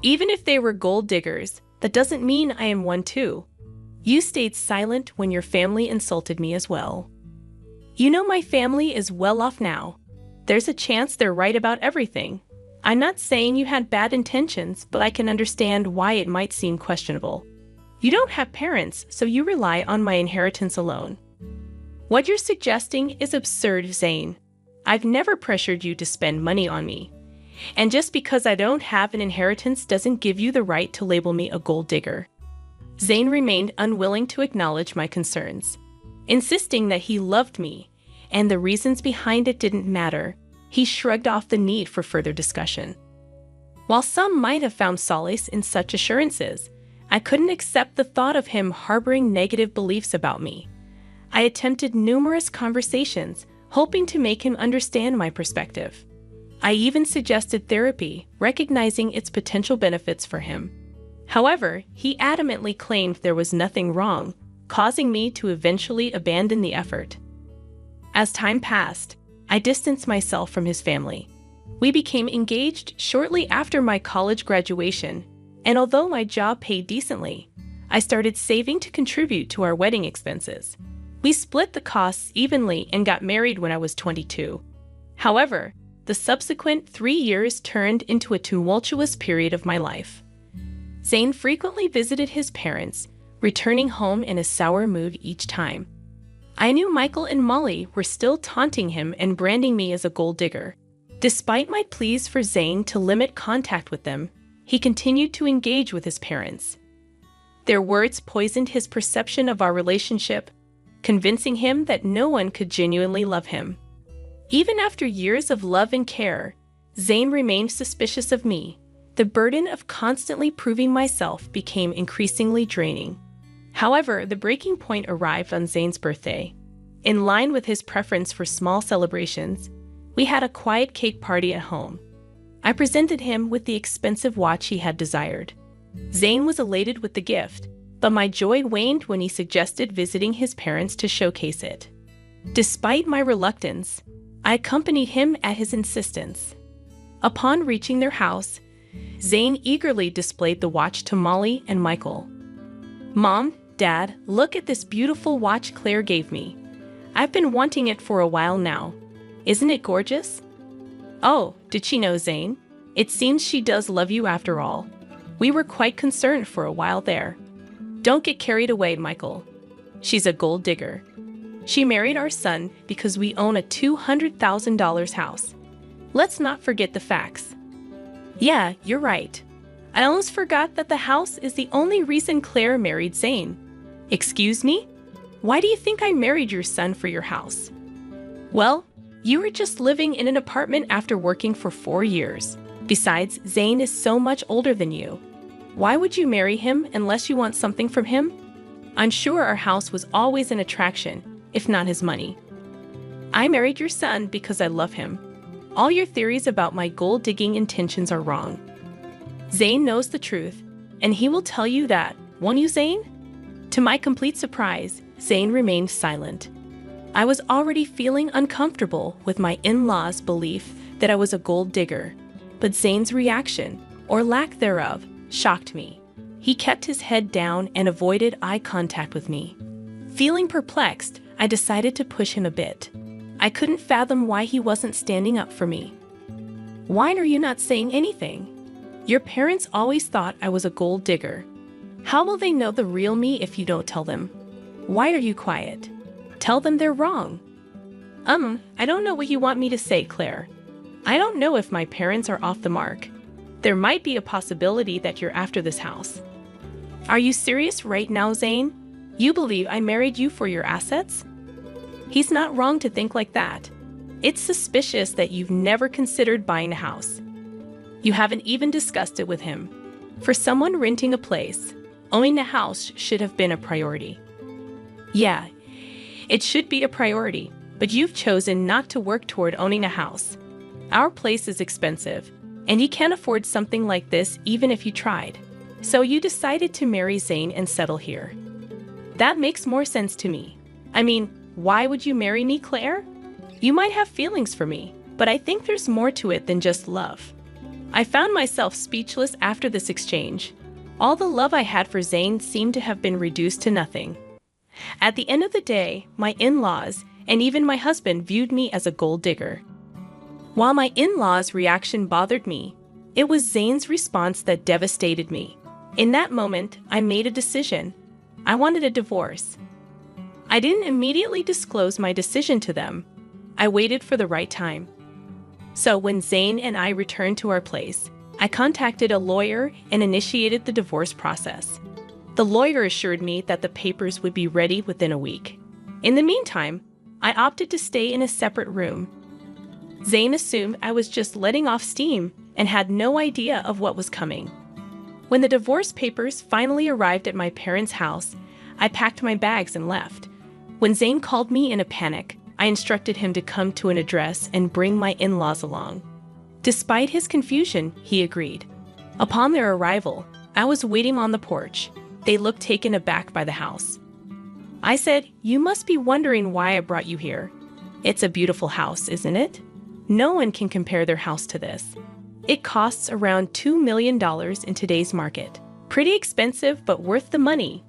Even if they were gold diggers, that doesn't mean I am one too. You stayed silent when your family insulted me as well. You know my family is well off now. There's a chance they're right about everything. I'm not saying you had bad intentions, but I can understand why it might seem questionable. You don't have parents, so you rely on my inheritance alone. What you're suggesting is absurd, Zane. I've never pressured you to spend money on me. And just because I don't have an inheritance doesn't give you the right to label me a gold digger." Zane remained unwilling to acknowledge my concerns, insisting that he loved me, and the reasons behind it didn't matter. He shrugged off the need for further discussion. While some might have found solace in such assurances, I couldn't accept the thought of him harboring negative beliefs about me. I attempted numerous conversations, hoping to make him understand my perspective. I even suggested therapy, recognizing its potential benefits for him. However, he adamantly claimed there was nothing wrong, causing me to eventually abandon the effort. As time passed, I distanced myself from his family. We became engaged shortly after my college graduation, and although my job paid decently, I started saving to contribute to our wedding expenses. We split the costs evenly and got married when I was 22. However, the subsequent 3 years turned into a tumultuous period of my life. Zane frequently visited his parents, returning home in a sour mood each time. I knew Michael and Molly were still taunting him and branding me as a gold digger. Despite my pleas for Zane to limit contact with them, he continued to engage with his parents. Their words poisoned his perception of our relationship, convincing him that no one could genuinely love him. Even after years of love and care, Zayn remained suspicious of me. The burden of constantly proving myself became increasingly draining. However, the breaking point arrived on Zayn's birthday. In line with his preference for small celebrations, we had a quiet cake party at home. I presented him with the expensive watch he had desired. Zayn was elated with the gift, but my joy waned when he suggested visiting his parents to showcase it. Despite my reluctance, I accompanied him at his insistence. Upon reaching their house, Zayn eagerly displayed the watch to Molly and Michael. "Mom, Dad, look at this beautiful watch Claire gave me. I've been wanting it for a while now. Isn't it gorgeous?" "Oh, did she know, Zayn? It seems she does love you after all. We were quite concerned for a while there." "Don't get carried away, Michael. She's a gold digger. She married our son because we own a $200,000 house. Let's not forget the facts." "Yeah, you're right. I almost forgot that the house is the only reason Claire married Zayn." "Excuse me? Why do you think I married your son for your house?" "Well, you were just living in an apartment after working for 4 years. Besides, Zayn is so much older than you. Why would you marry him unless you want something from him? I'm sure our house was always an attraction, if not his money. I married your son because I love him. All your theories about my gold-digging intentions are wrong. Zayn knows the truth, and he will tell you that, won't you, Zayn?" To my complete surprise, Zayn remained silent. I was already feeling uncomfortable with my in-laws' belief that I was a gold digger, but Zayn's reaction, or lack thereof, shocked me. He kept his head down and avoided eye contact with me. Feeling perplexed, I decided to push him a bit. I couldn't fathom why he wasn't standing up for me. "Why are you not saying anything? Your parents always thought I was a gold digger. How will they know the real me if you don't tell them? Why are you quiet? Tell them they're wrong." I don't know what you want me to say, Claire. I don't know if my parents are off the mark. There might be a possibility that you're after this house." "Are you serious right now, Zayn? You believe I married you for your assets?" He's not wrong to think like that. It's suspicious that you've never considered buying a house. You haven't even discussed it with him. For someone renting a place, owning a house should have been a priority. Yeah, it should be a priority, but you've chosen not to work toward owning a house. Our place is expensive, and you can't afford something like this even if you tried. So you decided to marry Zayn and settle here. That makes more sense to me. I mean, why would you marry me, Claire? You might have feelings for me, but I think there's more to it than just love. I found myself speechless after this exchange. All the love I had for Zayn seemed to have been reduced to nothing. At the end of the day, my in-laws and even my husband viewed me as a gold digger. While my in-laws' reaction bothered me, it was Zayn's response that devastated me. In that moment, I made a decision. I wanted a divorce. I didn't immediately disclose my decision to them. I waited for the right time. So when Zayn and I returned to our place, I contacted a lawyer and initiated the divorce process. The lawyer assured me that the papers would be ready within a week. In the meantime, I opted to stay in a separate room. Zayn assumed I was just letting off steam and had no idea of what was coming. When the divorce papers finally arrived at my parents' house, I packed my bags and left. When Zayn called me in a panic, I instructed him to come to an address and bring my in-laws along. Despite his confusion, he agreed. Upon their arrival, I was waiting on the porch. They looked taken aback by the house. I said, "You must be wondering why I brought you here. It's a beautiful house, isn't it? No one can compare their house to this. It costs around $2 million in today's market. Pretty expensive, but worth the money.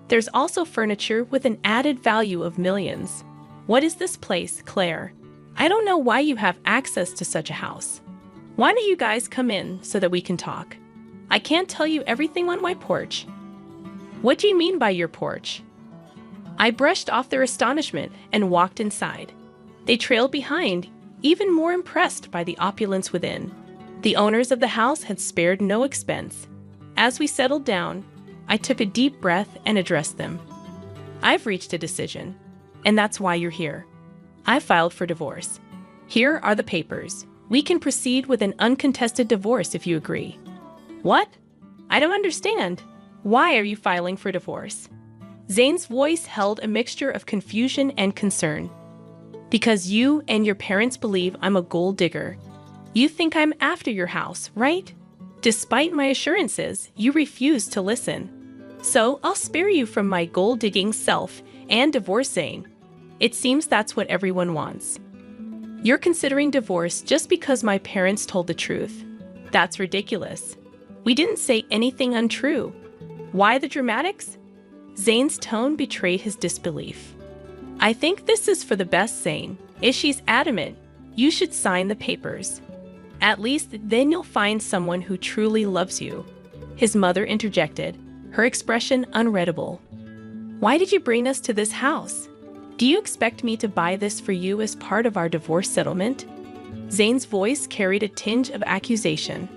There's also furniture with an added value of millions. What is this place, Claire? I don't know why you have access to such a house. Why don't you guys come in so that we can talk? I can't tell you everything on my porch." "What do you mean by your porch?" I brushed off their astonishment and walked inside. They trailed behind, even more impressed by the opulence within. The owners of the house had spared no expense. As we settled down, I took a deep breath and addressed them. I've reached a decision, and that's why you're here. I filed for divorce. Here are the papers. We can proceed with an uncontested divorce if you agree. What? I don't understand. Why are you filing for divorce? Zane's voice held a mixture of confusion and concern. Because you and your parents believe I'm a gold digger. You think I'm after your house, right? Despite my assurances, you refuse to listen. So I'll spare you from my gold-digging self and divorce Zane. It seems that's what everyone wants. You're considering divorce just because my parents told the truth. That's ridiculous. We didn't say anything untrue. Why the dramatics? Zane's tone betrayed his disbelief. I think this is for the best, Zane. If she's adamant, you should sign the papers. At least then you'll find someone who truly loves you. His mother interjected, her expression unreadable. Why did you bring us to this house? Do you expect me to buy this for you as part of our divorce settlement? Zane's voice carried a tinge of accusation.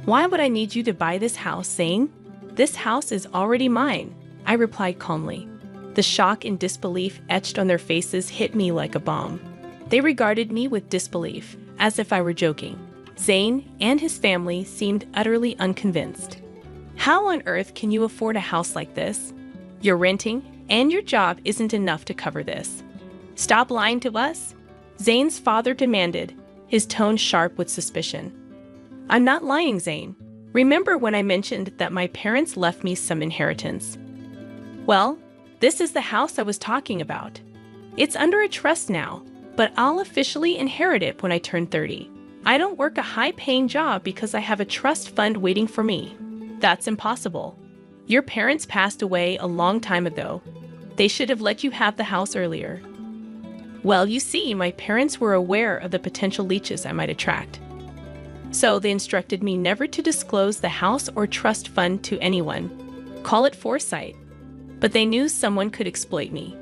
Why would I need you to buy this house, Zane? This house is already mine, I replied calmly. The shock and disbelief etched on their faces hit me like a bomb. They regarded me with disbelief, as if I were joking. Zane and his family seemed utterly unconvinced. How on earth can you afford a house like this? You're renting, and your job isn't enough to cover this. Stop lying to us, Zane's father demanded, his tone sharp with suspicion. I'm not lying, Zane. Remember when I mentioned that my parents left me some inheritance? Well, this is the house I was talking about. It's under a trust now, but I'll officially inherit it when I turn 30. I don't work a high-paying job because I have a trust fund waiting for me. That's impossible. Your parents passed away a long time ago. They should have let you have the house earlier. Well, you see, my parents were aware of the potential leeches I might attract. So they instructed me never to disclose the house or trust fund to anyone. Call it foresight. But they knew someone could exploit me.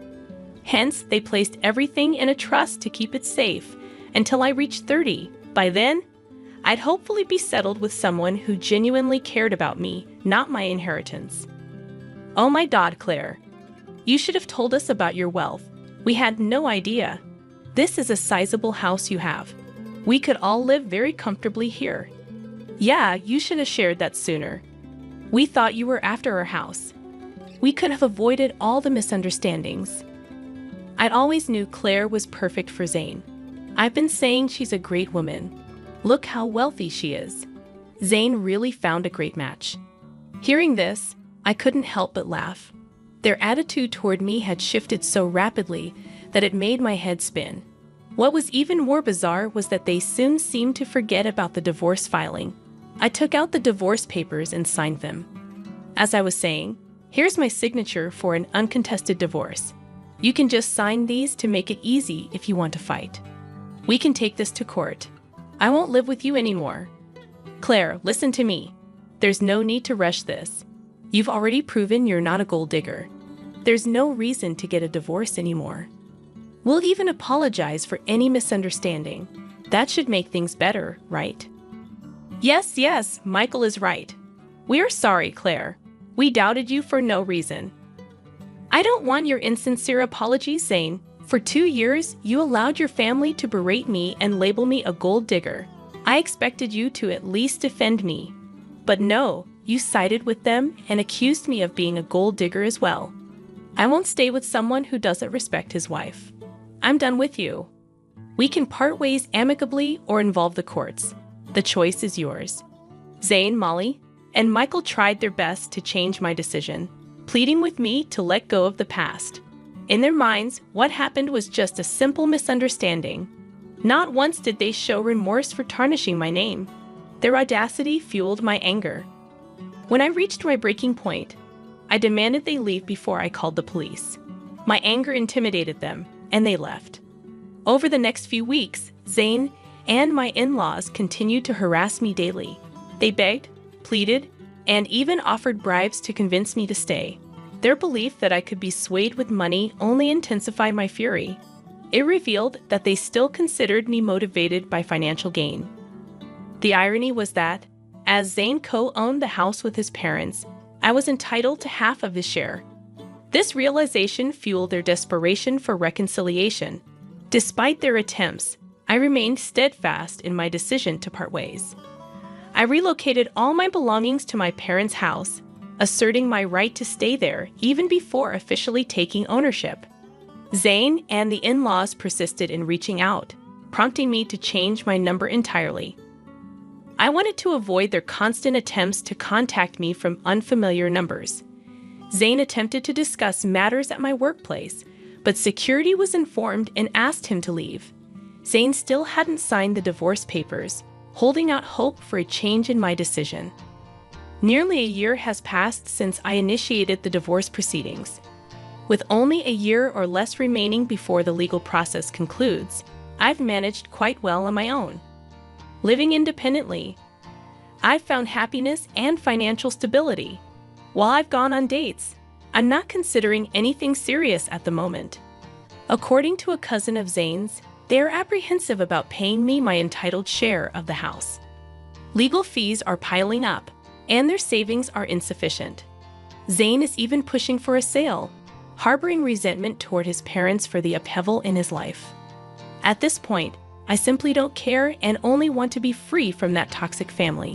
Hence, they placed everything in a trust to keep it safe until I reached 30. By then, I'd hopefully be settled with someone who genuinely cared about me, not my inheritance. Oh my God, Claire. You should have told us about your wealth. We had no idea. This is a sizable house you have. We could all live very comfortably here. Yeah, you should have shared that sooner. We thought you were after our house. We could have avoided all the misunderstandings. I'd always knew Claire was perfect for Zane. I've been saying she's a great woman. Look how wealthy she is. Zane really found a great match. Hearing this, I couldn't help but laugh. Their attitude toward me had shifted so rapidly that it made my head spin. What was even more bizarre was that they soon seemed to forget about the divorce filing. I took out the divorce papers and signed them. As I was saying, here's my signature for an uncontested divorce. You can just sign these to make it easy if you want to fight. We can take this to court. I won't live with you anymore. Claire, listen to me. There's no need to rush this. You've already proven you're not a gold digger. There's no reason to get a divorce anymore. We'll even apologize for any misunderstanding. That should make things better, right? Yes, Michael is right. We're sorry, Claire. We doubted you for no reason. I don't want your insincere apologies, Zane. For 2 years, you allowed your family to berate me and label me a gold digger. I expected you to at least defend me. But no, you sided with them and accused me of being a gold digger as well. I won't stay with someone who doesn't respect his wife. I'm done with you. We can part ways amicably or involve the courts. The choice is yours. Zane, Molly, and Michael tried their best to change my decision, pleading with me to let go of the past. In their minds, what happened was just a simple misunderstanding. Not once did they show remorse for tarnishing my name. Their audacity fueled my anger. When I reached my breaking point, I demanded they leave before I called the police. My anger intimidated them, and they left. Over the next few weeks, Zane and my in-laws continued to harass me daily. They begged, pleaded, and even offered bribes to convince me to stay. Their belief that I could be swayed with money only intensified my fury. It revealed that they still considered me motivated by financial gain. The irony was that, as Zane co-owned the house with his parents, I was entitled to half of his share. This realization fueled their desperation for reconciliation. Despite their attempts, I remained steadfast in my decision to part ways. I relocated all my belongings to my parents' house, asserting my right to stay there even before officially taking ownership. Zayn and the in-laws persisted in reaching out, prompting me to change my number entirely. I wanted to avoid their constant attempts to contact me from unfamiliar numbers. Zayn attempted to discuss matters at my workplace, but security was informed and asked him to leave. Zayn still hadn't signed the divorce papers, holding out hope for a change in my decision. Nearly a year has passed since I initiated the divorce proceedings. With only a year or less remaining before the legal process concludes, I've managed quite well on my own. Living independently, I've found happiness and financial stability. While I've gone on dates, I'm not considering anything serious at the moment. According to a cousin of Zayn's, they are apprehensive about paying me my entitled share of the house. Legal fees are piling up, and their savings are insufficient. Zayn is even pushing for a sale, harboring resentment toward his parents for the upheaval in his life. At this point, I simply don't care and only want to be free from that toxic family.